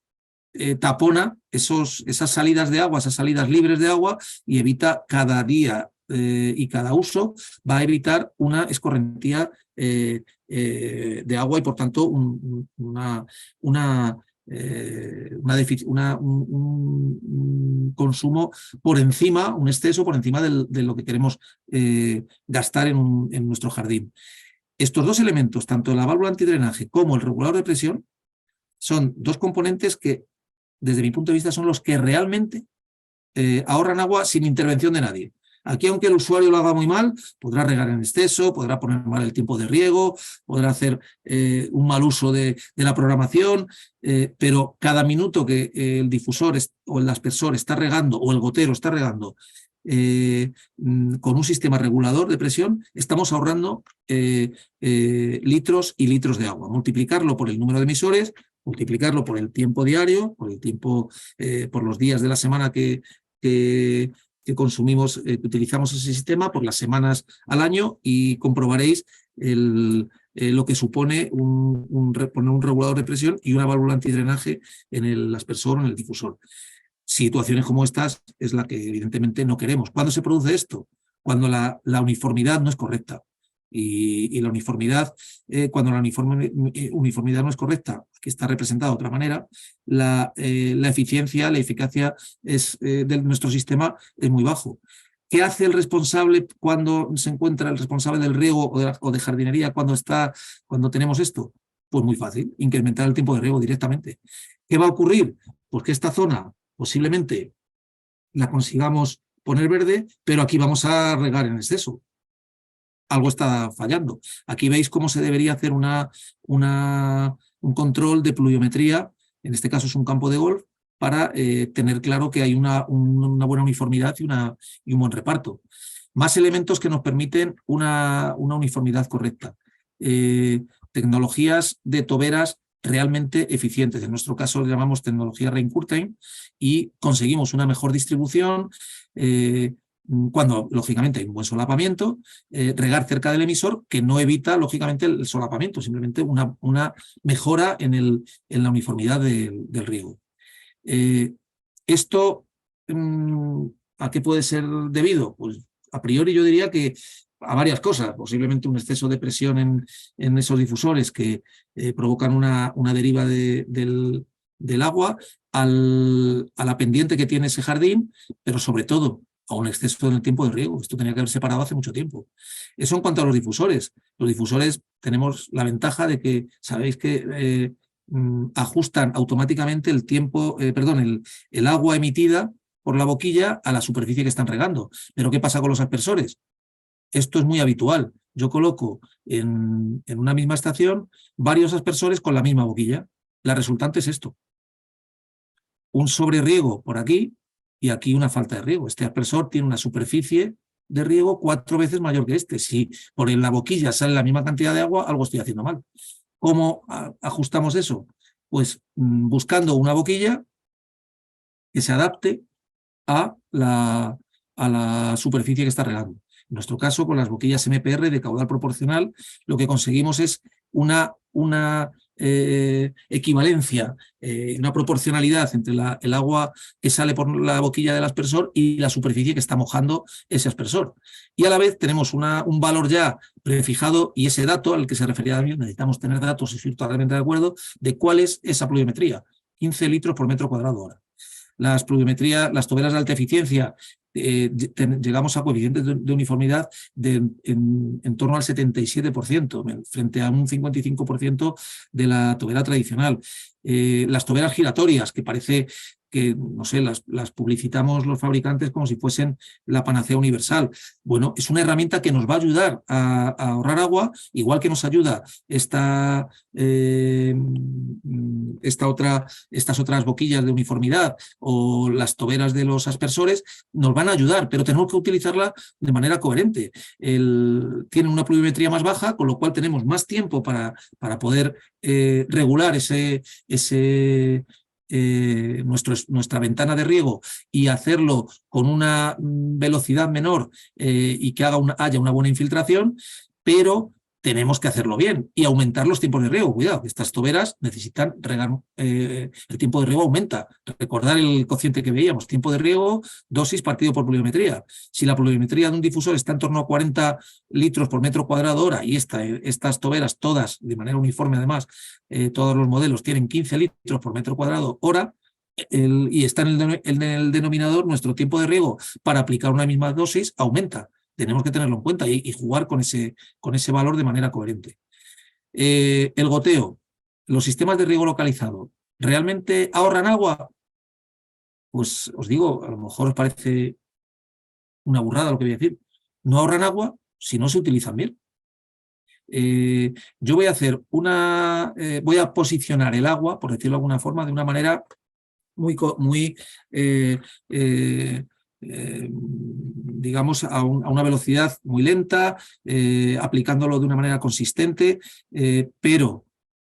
B: tapona esas salidas de agua, esas salidas libres de agua, y evita cada día y cada uso, va a evitar una escorrentía de agua y por tanto un consumo por encima, un exceso por encima de lo que queremos gastar en nuestro jardín. Estos dos elementos, tanto la válvula antidrenaje como el regulador de presión, son dos componentes que, desde mi punto de vista, son los que realmente ahorran agua sin intervención de nadie. Aquí, aunque el usuario lo haga muy mal, podrá regar en exceso, podrá poner mal el tiempo de riego, podrá hacer un mal uso de la programación, pero cada minuto que el difusor o el aspersor está regando o el gotero está regando con un sistema regulador de presión, estamos ahorrando litros y litros de agua. Multiplicarlo por el número de emisores, multiplicarlo por el tiempo diario, por el tiempo, por los días de la semana que consumimos, que utilizamos ese sistema, por las semanas al año, y comprobaréis lo que supone poner un regulador de presión y una válvula antidrenaje en el aspersor o en el difusor. Situaciones como estas es la que evidentemente no queremos. ¿Cuándo se produce esto? Cuando la uniformidad no es correcta. Y la uniformidad, cuando la uniformidad no es correcta, que está representada de otra manera, la eficiencia, la eficacia de nuestro sistema es muy bajo. ¿Qué hace el responsable cuando se encuentra el responsable del riego o de jardinería cuando tenemos esto? Pues muy fácil, incrementar el tiempo de riego directamente. ¿Qué va a ocurrir? Pues que esta zona posiblemente la consigamos poner verde, pero aquí vamos a regar en exceso. Algo está fallando. Aquí veis cómo se debería hacer un control de pluviometría, en este caso es un campo de golf, para tener claro que hay una buena uniformidad y un buen reparto. Más elementos que nos permiten una uniformidad correcta. Tecnologías de toberas realmente eficientes. En nuestro caso le llamamos tecnología Rain-Curtain y conseguimos una mejor distribución, cuando lógicamente hay un buen solapamiento, regar cerca del emisor, que no evita lógicamente el solapamiento, simplemente una mejora en la uniformidad del riego. ¿Esto a qué puede ser debido? Pues a priori yo diría que a varias cosas, posiblemente un exceso de presión en esos difusores que provocan una deriva del agua a la pendiente que tiene ese jardín, pero sobre todo a un exceso en el tiempo de riego. Esto tenía que haber separado hace mucho tiempo. Eso en cuanto a los difusores. Los difusores tenemos la ventaja de que sabéis que ajustan automáticamente el tiempo, el agua emitida por la boquilla a la superficie que están regando. Pero ¿qué pasa con los aspersores? Esto es muy habitual. Yo coloco en una misma estación varios aspersores con la misma boquilla. La resultante es esto. Un sobreriego por aquí y aquí una falta de riego. Este aspersor tiene una superficie de riego 4 veces mayor que este. Si por la boquilla sale la misma cantidad de agua, algo estoy haciendo mal. ¿Cómo ajustamos eso? Pues buscando una boquilla que se adapte a la superficie que está regando. En nuestro caso, con las boquillas MPR de caudal proporcional, lo que conseguimos es una equivalencia, una proporcionalidad entre el agua que sale por la boquilla del aspersor y la superficie que está mojando ese aspersor. Y a la vez tenemos un valor ya prefijado, y ese dato al que se refería David, necesitamos tener datos, y estoy totalmente de acuerdo, de cuál es esa pluviometría. 15 litros por metro cuadrado hora. Las toberas de alta eficiencia, llegamos a coeficientes de uniformidad en torno al 77%, frente a un 55% de la tobera tradicional. Las toberas giratorias, que parece que, no sé, las publicitamos los fabricantes como si fuesen la panacea universal. Bueno, es una herramienta que nos va a ayudar a ahorrar agua, igual que nos ayuda estas otras boquillas de uniformidad o las toberas de los aspersores, nos van a ayudar, pero tenemos que utilizarla de manera coherente. Tiene una pluviometría más baja, con lo cual tenemos más tiempo para poder regular nuestra ventana de riego y hacerlo con una velocidad menor y que haya una buena infiltración, pero tenemos que hacerlo bien y aumentar los tiempos de riego. Cuidado, que estas toberas necesitan regar, el tiempo de riego aumenta. Recordar el cociente que veíamos, tiempo de riego, dosis partido por pluviometría. Si la pluviometría de un difusor está en torno a 40 litros por metro cuadrado hora y estas toberas todas, de manera uniforme además, todos los modelos tienen 15 litros por metro cuadrado hora, y está en el denominador, nuestro tiempo de riego para aplicar una misma dosis aumenta. tenemos que tenerlo en cuenta y jugar con ese valor de manera coherente. El goteo, los sistemas de riego localizado, ¿realmente ahorran agua? Pues os digo, a lo mejor os parece una burrada lo que voy a decir. No ahorran agua si no se utilizan bien. Yo voy a hacer voy a posicionar el agua, por decirlo de alguna forma, de una manera digamos, a una velocidad muy lenta, aplicándolo de una manera consistente, pero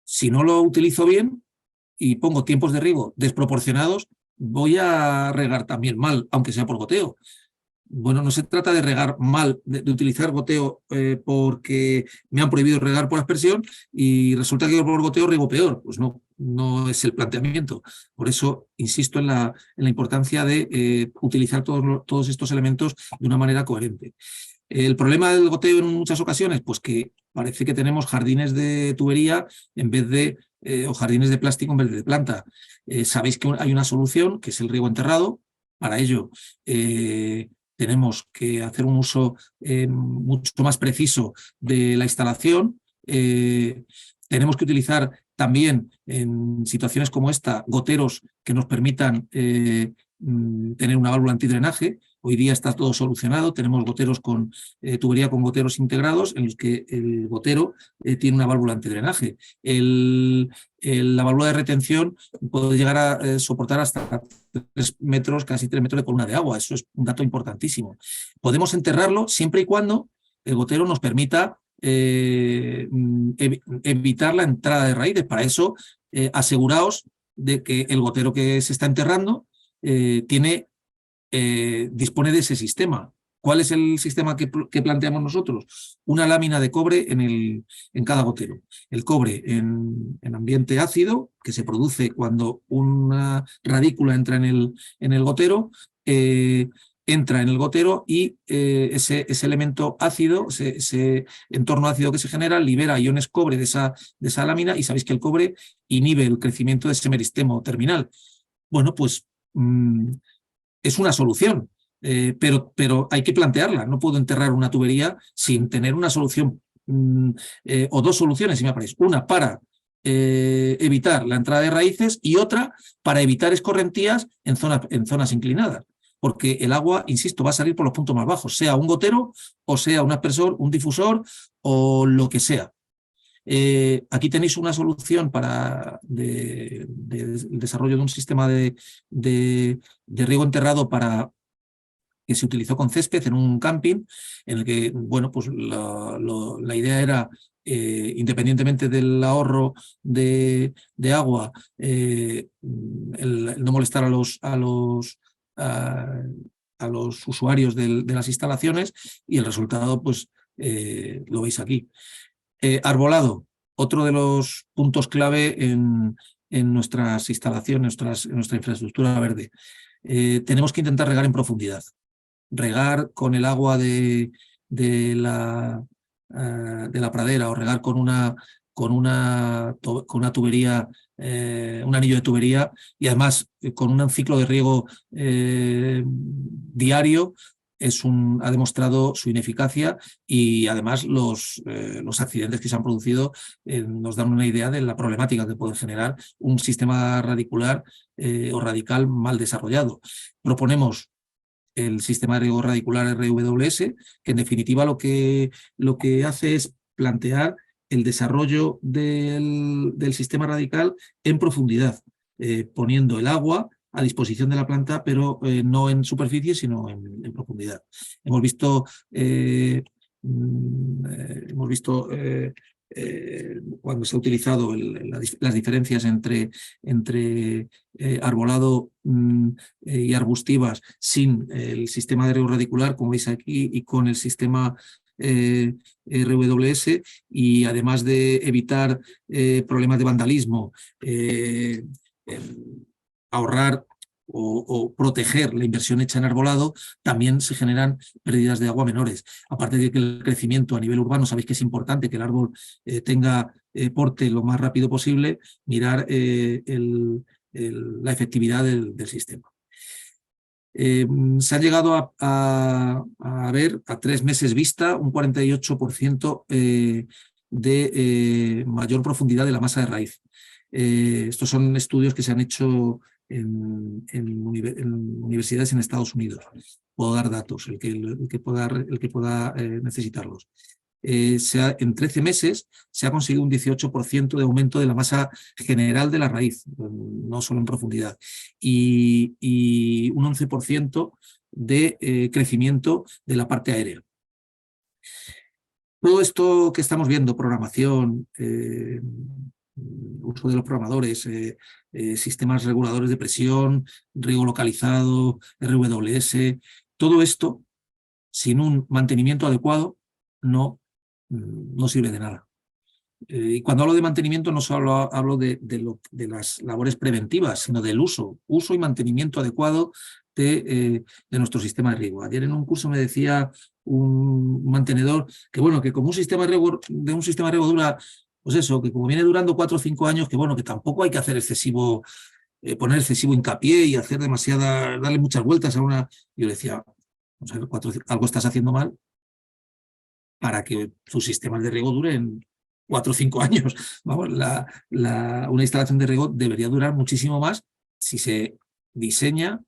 B: si no lo utilizo bien y pongo tiempos de riego desproporcionados, voy a regar también mal, aunque sea por goteo. Bueno, no se trata de regar mal, de utilizar goteo porque me han prohibido regar por aspersión y resulta que por goteo riego peor. Pues no, no es el planteamiento. Por eso insisto en la importancia de utilizar todos estos elementos de una manera coherente. El problema del goteo en muchas ocasiones, pues que parece que tenemos jardines de tubería en vez de, o jardines de plástico en vez de planta. Sabéis que hay una solución, que es el riego enterrado. Para ello, tenemos que hacer un uso mucho más preciso de la instalación. Tenemos que utilizar también en situaciones como esta goteros que nos permitan tener una válvula antidrenaje. Hoy día está todo solucionado, tenemos goteros con tubería con goteros integrados en los que el gotero tiene una válvula antidrenaje. La válvula de retención puede llegar a soportar hasta 3 metros, casi 3 metros de columna de agua. Eso es un dato importantísimo. Podemos enterrarlo siempre y cuando el gotero nos permita evitar la entrada de raíces. Para eso, aseguraos de que el gotero que se está enterrando dispone de ese sistema. ¿Cuál es el sistema que planteamos nosotros? Una lámina de cobre en cada gotero. El cobre en ambiente ácido, que se produce cuando una radícula entra en el gotero, entra en el gotero y ese elemento ácido, ese entorno ácido que se genera, libera iones cobre de esa lámina, y sabéis que el cobre inhibe el crecimiento de ese meristemo terminal. Bueno, pues es una solución, pero hay que plantearla. No puedo enterrar una tubería sin tener una solución o dos soluciones, si me aparece. Una para evitar la entrada de raíces y otra para evitar escorrentías en zonas inclinadas. Porque el agua, insisto, va a salir por los puntos más bajos, sea un gotero o sea un aspersor, un difusor o lo que sea. Aquí tenéis una solución para el desarrollo de un sistema de riego enterrado que se utilizó con césped en un camping, en el que, bueno, pues la idea era, independientemente del ahorro de agua, el no molestar a los usuarios de las instalaciones, y el resultado, pues, lo veis aquí. Arbolado, otro de los puntos clave en nuestras instalaciones, en nuestra infraestructura verde. Tenemos que intentar regar en profundidad. Regar con el agua de la pradera, o regar con una tubería, un anillo de tubería, y además con un ciclo de riego diario, ha demostrado su ineficacia, y además los accidentes que se han producido nos dan una idea de la problemática que puede generar un sistema radicular o radical mal desarrollado. Proponemos el sistema de riego radicular RWS, que en definitiva lo que hace es plantear el desarrollo del sistema radical en profundidad, poniendo el agua a disposición de la planta, pero no en superficie, sino en profundidad. Hemos visto cuando se ha utilizado las diferencias entre arbolado y arbustivas sin el sistema de riego radicular, como veis aquí, y con el sistema RWS, y además de evitar problemas de vandalismo, ahorrar o proteger la inversión hecha en arbolado, también se generan pérdidas de agua menores. Aparte de que el crecimiento a nivel urbano, sabéis que es importante que el árbol tenga porte lo más rápido posible, mirar la efectividad del sistema. Se ha llegado a ver a 3 meses vista un 48% de mayor profundidad de la masa de raíz. Estos son estudios que se han hecho en universidades en Estados Unidos. Puedo dar datos, el que pueda necesitarlos. En 13 meses se ha conseguido un 18% de aumento de la masa general de la raíz, no solo en profundidad, y un 11% de crecimiento de la parte aérea. Todo esto que estamos viendo, programación, uso de los programadores, sistemas reguladores de presión, riego localizado, RWS, todo esto, sin un mantenimiento adecuado, no sirve de nada. Y cuando hablo de mantenimiento no solo hablo de las labores preventivas, sino del uso y mantenimiento adecuado de nuestro sistema de riego. Ayer en un curso me decía un mantenedor que, bueno, que como un sistema de riego dura, pues eso, que como viene durando 4 o 5 años, que bueno, que tampoco hay que hacer poner excesivo hincapié y hacer darle muchas vueltas a una. Yo le decía, vamos a ver, algo estás haciendo mal para que sus sistemas de riego duren 4 o 5 años. Vamos, una instalación de riego debería durar muchísimo más si se diseña,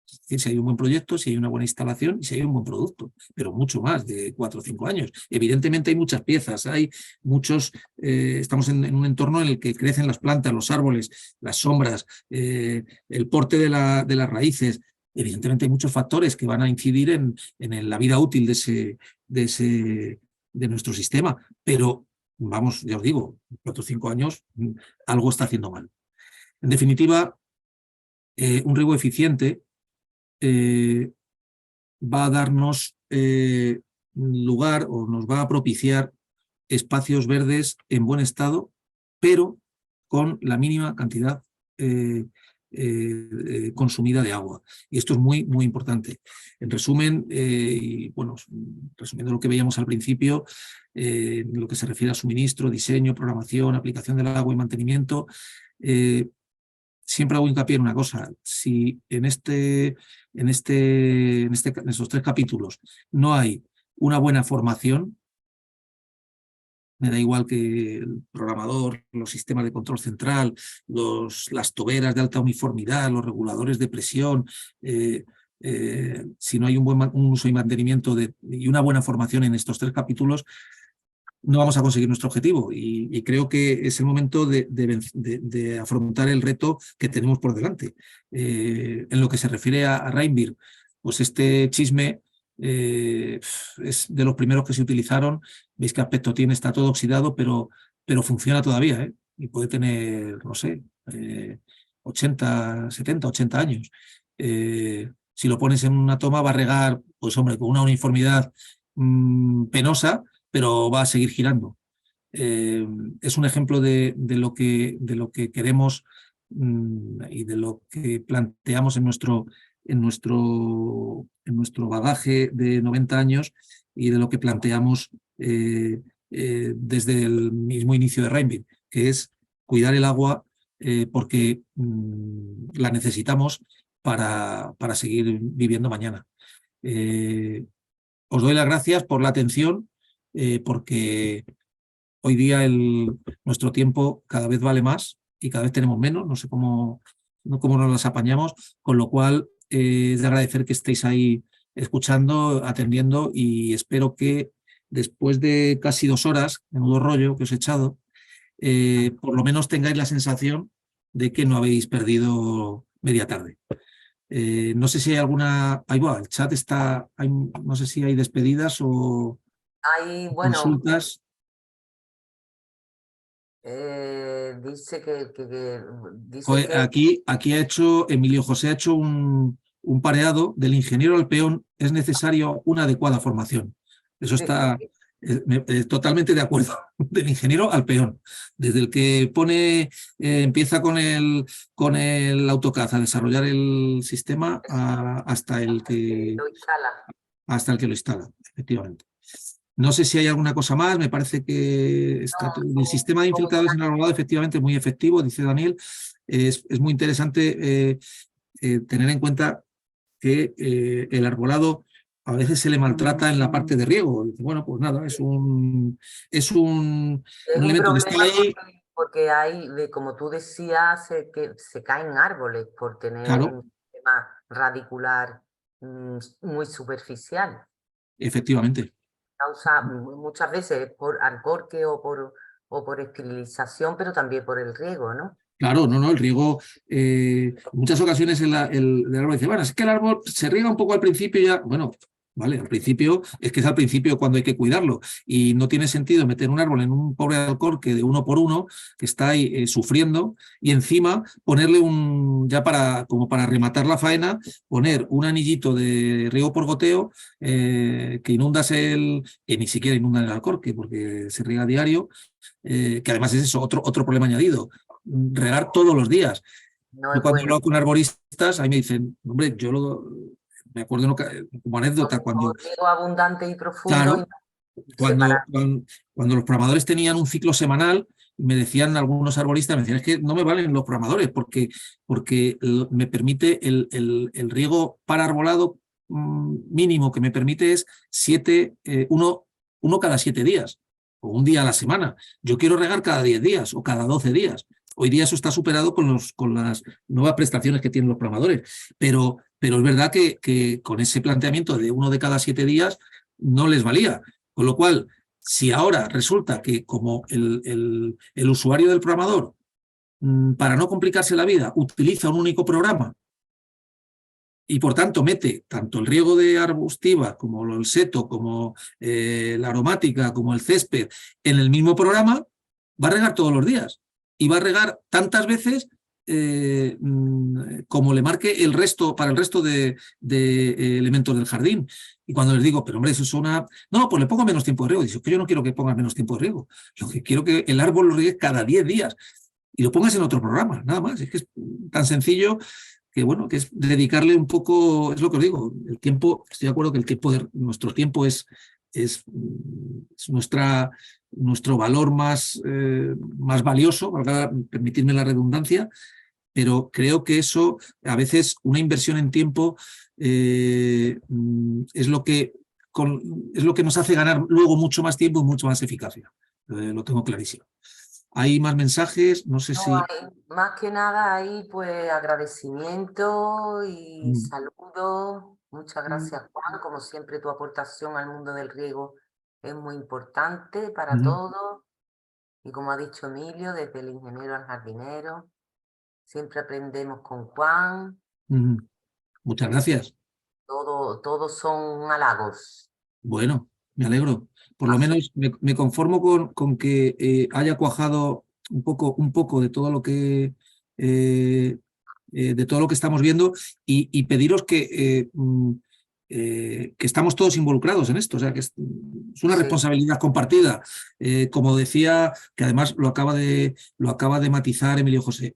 B: es decir, si hay un buen proyecto, si hay una buena instalación y si hay un buen producto, pero mucho más de 4 o 5 años. Evidentemente hay muchas piezas, hay muchos, estamos en un entorno en el que crecen las plantas, los árboles, las sombras, el porte de las raíces. Evidentemente hay muchos factores que van a incidir en la vida útil de nuestro sistema, pero vamos, ya os digo, 4 o 5 años, algo está haciendo mal. En definitiva, un riego eficiente va a darnos lugar o nos va a propiciar espacios verdes en buen estado, pero con la mínima cantidad consumida de agua. Y esto es muy, muy importante. En resumen, y bueno, resumiendo lo que veíamos al principio, en lo que se refiere a suministro, diseño, programación, aplicación del agua y mantenimiento, siempre hago hincapié en una cosa: si en estos 3 capítulos no hay una buena formación, me da igual que el programador, los sistemas de control central, las toberas de alta uniformidad, los reguladores de presión, si no hay un uso y mantenimiento y una buena formación en estos 3 capítulos, no vamos a conseguir nuestro objetivo. Y creo que es el momento de afrontar el reto que tenemos por delante. En lo que se refiere a Reinbir, pues este chisme es de los primeros que se utilizaron. Veis qué aspecto tiene, está todo oxidado, pero funciona todavía, y puede tener, no sé, 70, 80 años. Si lo pones en una toma va a regar, pues hombre, con una uniformidad penosa, pero va a seguir girando. Es un ejemplo de lo que queremos y de lo que planteamos en nuestro bagaje de 90 años y de lo que planteamos desde el mismo inicio de Reinbir, que es cuidar el agua porque la necesitamos para seguir viviendo mañana. Os doy las gracias por la atención, porque hoy día nuestro tiempo cada vez vale más y cada vez tenemos menos, no sé cómo nos las apañamos, con lo cual es de agradecer que estéis ahí escuchando, atendiendo, y espero que después de casi 2 horas, menudo rollo que os he echado, por lo menos tengáis la sensación de que no habéis perdido media tarde. No sé si hay alguna. Ahí va, el chat está. No sé si hay despedidas o consultas.
A: Dice que
B: Joder, aquí ha hecho Emilio José, ha hecho un pareado: del ingeniero al peón es necesario una adecuada formación. Eso está totalmente de acuerdo. Del ingeniero al peón. Desde el que empieza con el AutoCAD a desarrollar el sistema hasta el que lo instala, efectivamente. No sé si hay alguna cosa más, me parece que el sistema de infiltradores en algodón efectivamente es muy efectivo, dice Daniel. Es muy interesante tener en cuenta que el arbolado a veces se le maltrata en la parte de riego. Dice, bueno, pues nada, es un
A: Es
B: elemento que está
A: problema
B: ahí,
A: porque hay, como tú decías, que se caen árboles por tener
B: claro,
A: un sistema radicular muy superficial.
B: efectivamente.
A: Causa muchas veces por alcorque o por esterilización, pero también por el riego, ¿no?
B: Claro, no, el riego, en muchas ocasiones el árbol dice, bueno, es que el árbol se riega un poco al principio y ya, bueno, vale, al principio, es que es al principio cuando hay que cuidarlo y no tiene sentido meter un árbol en un pobre alcorque de 1 por 1 que está ahí sufriendo y encima ponerle como para rematar la faena, poner un anillito de riego por goteo que que ni siquiera inunda el alcorque porque se riega a diario, que además es eso, otro problema añadido, regar todos los días.
A: No
B: Yo
A: es
B: cuando
A: bueno.
B: hablo con arboristas, ahí me dicen, hombre, me acuerdo como anécdota,
A: O riego abundante y profundo
B: claro,
A: y separar.
B: cuando los programadores tenían un ciclo semanal, me decían algunos arboristas, me decían, es que no me valen los programadores porque me permite el riego para arbolado mínimo que me permite es uno cada 7 días o un día a la semana. Yo quiero regar cada 10 días o cada 12 días. Hoy día eso está superado con las nuevas prestaciones que tienen los programadores, pero es verdad que con ese planteamiento de uno de cada 7 días no les valía. Con lo cual, si ahora resulta que como el usuario del programador, para no complicarse la vida, utiliza un único programa y por tanto mete tanto el riego de arbustiva como el seto, como la aromática, como el césped en el mismo programa, va a regar todos los días y va a regar tantas veces como le marque para el resto de elementos del jardín. Y cuando les digo, pero hombre, eso es una... No, pues le pongo menos tiempo de riego. Dice, que yo no quiero que pongas menos tiempo de riego. Lo que quiero que el árbol lo riegue cada 10 días y lo pongas en otro programa, nada más. Es que es tan sencillo que bueno, que es dedicarle un poco, es lo que os digo, el tiempo, estoy de acuerdo que nuestro tiempo es nuestro valor más valioso, permitirme la redundancia, pero creo que eso, a veces una inversión en tiempo es lo que nos hace ganar luego mucho más tiempo y mucho más eficacia. Lo tengo clarísimo. Hay más mensajes, no sé
A: No,
B: si...
A: más que nada hay pues agradecimiento y saludos. Muchas gracias, Juan. Como siempre, tu aportación al mundo del riego es muy importante para todos. Y como ha dicho Emilio, desde el ingeniero al jardinero, siempre aprendemos con Juan.
B: Muchas gracias.
A: Todos son halagos.
B: Bueno, me alegro. Por lo menos me conformo con que haya cuajado un poco de todo lo que estamos viendo y pediros que estamos todos involucrados en esto, o sea, que es una responsabilidad compartida. Como decía, que además lo acaba de matizar Emilio José,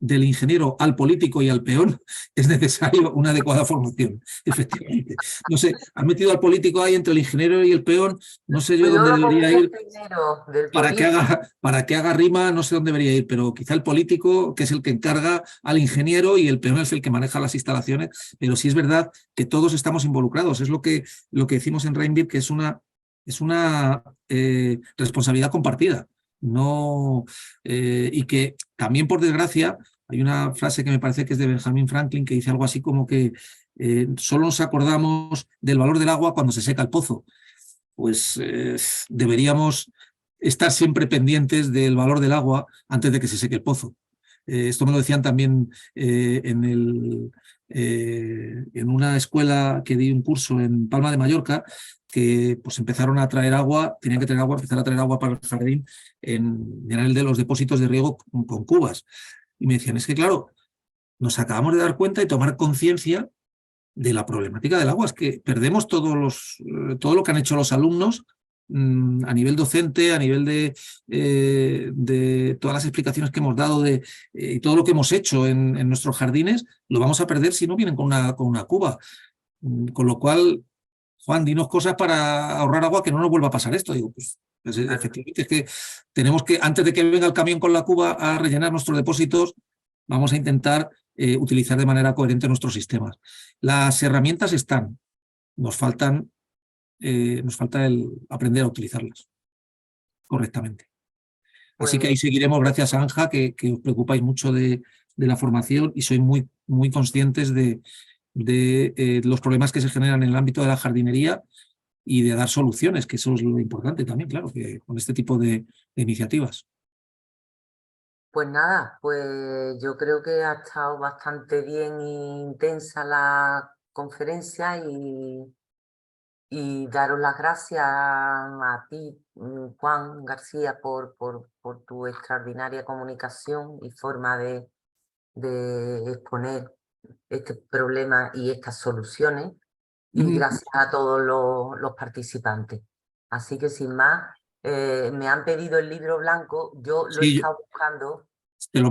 B: del ingeniero al político y al peón es necesario una adecuada formación, efectivamente. No sé, has metido al político ahí entre el ingeniero y el peón, no sé yo dónde debería ir. Para que haga rima, no sé dónde debería ir, pero quizá el político, que es el que encarga al ingeniero, y el peón es el que maneja las instalaciones, pero sí es verdad que todos estamos involucrados. Es lo que decimos en Rainbird, que es una responsabilidad compartida. No, y que también, por desgracia, hay una frase que me parece que es de Benjamin Franklin, que dice algo así como que solo nos acordamos del valor del agua cuando se seca el pozo. Pues deberíamos estar siempre pendientes del valor del agua antes de que se seque el pozo. Esto me lo decían también en una escuela que di un curso en Palma de Mallorca, que pues empezaron a traer agua, tenían que empezar a traer agua para el jardín, llenar el de los depósitos de riego con cubas. Y me decían, es que claro, nos acabamos de dar cuenta y tomar conciencia de la problemática del agua. Es que perdemos todo lo que han hecho los alumnos a nivel docente, a nivel de todas las explicaciones que hemos dado y todo lo que hemos hecho en nuestros jardines, lo vamos a perder si no vienen con una cuba. Con lo cual, Juan, dinos cosas para ahorrar agua, que no nos vuelva a pasar esto. Digo, pues efectivamente, es que tenemos que, antes de que venga el camión con la cuba a rellenar nuestros depósitos, vamos a intentar utilizar de manera coherente nuestros sistemas. Las herramientas están, nos falta el aprender a utilizarlas correctamente. Así que ahí
A: Pues
B: seguiremos, gracias a Anja, que os preocupáis mucho de la formación y sois muy conscientes de los problemas que se generan en el ámbito de la jardinería y de dar soluciones, que eso es lo importante también, claro, que con este tipo de iniciativas.
A: Pues nada, pues yo creo que ha estado bastante bien e intensa la conferencia y daros las gracias a ti, Juan García, por tu extraordinaria comunicación y forma de exponer este problema y estas soluciones. Y gracias a todos los participantes. Así que sin más, me han pedido el libro blanco, yo lo he
B: Sí,
A: estado buscando.
B: te lo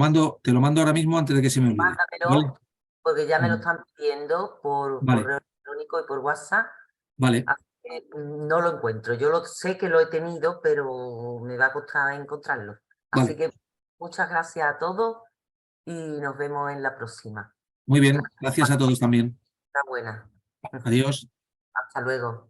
B: mando ahora mismo antes de que se me olvide. ¿Vale?
A: Mándamelo, porque ya me lo están pidiendo por
B: Vale,
A: correo electrónico y por WhatsApp.
B: vale,
A: Así que no lo encuentro. Yo sé que lo he tenido, pero me va a costar encontrarlo. Así
B: vale.
A: que muchas gracias a todos y nos vemos en la próxima.
B: Muy bien, gracias a todos también.
A: Enhorabuena.
B: Adiós.
A: Hasta luego.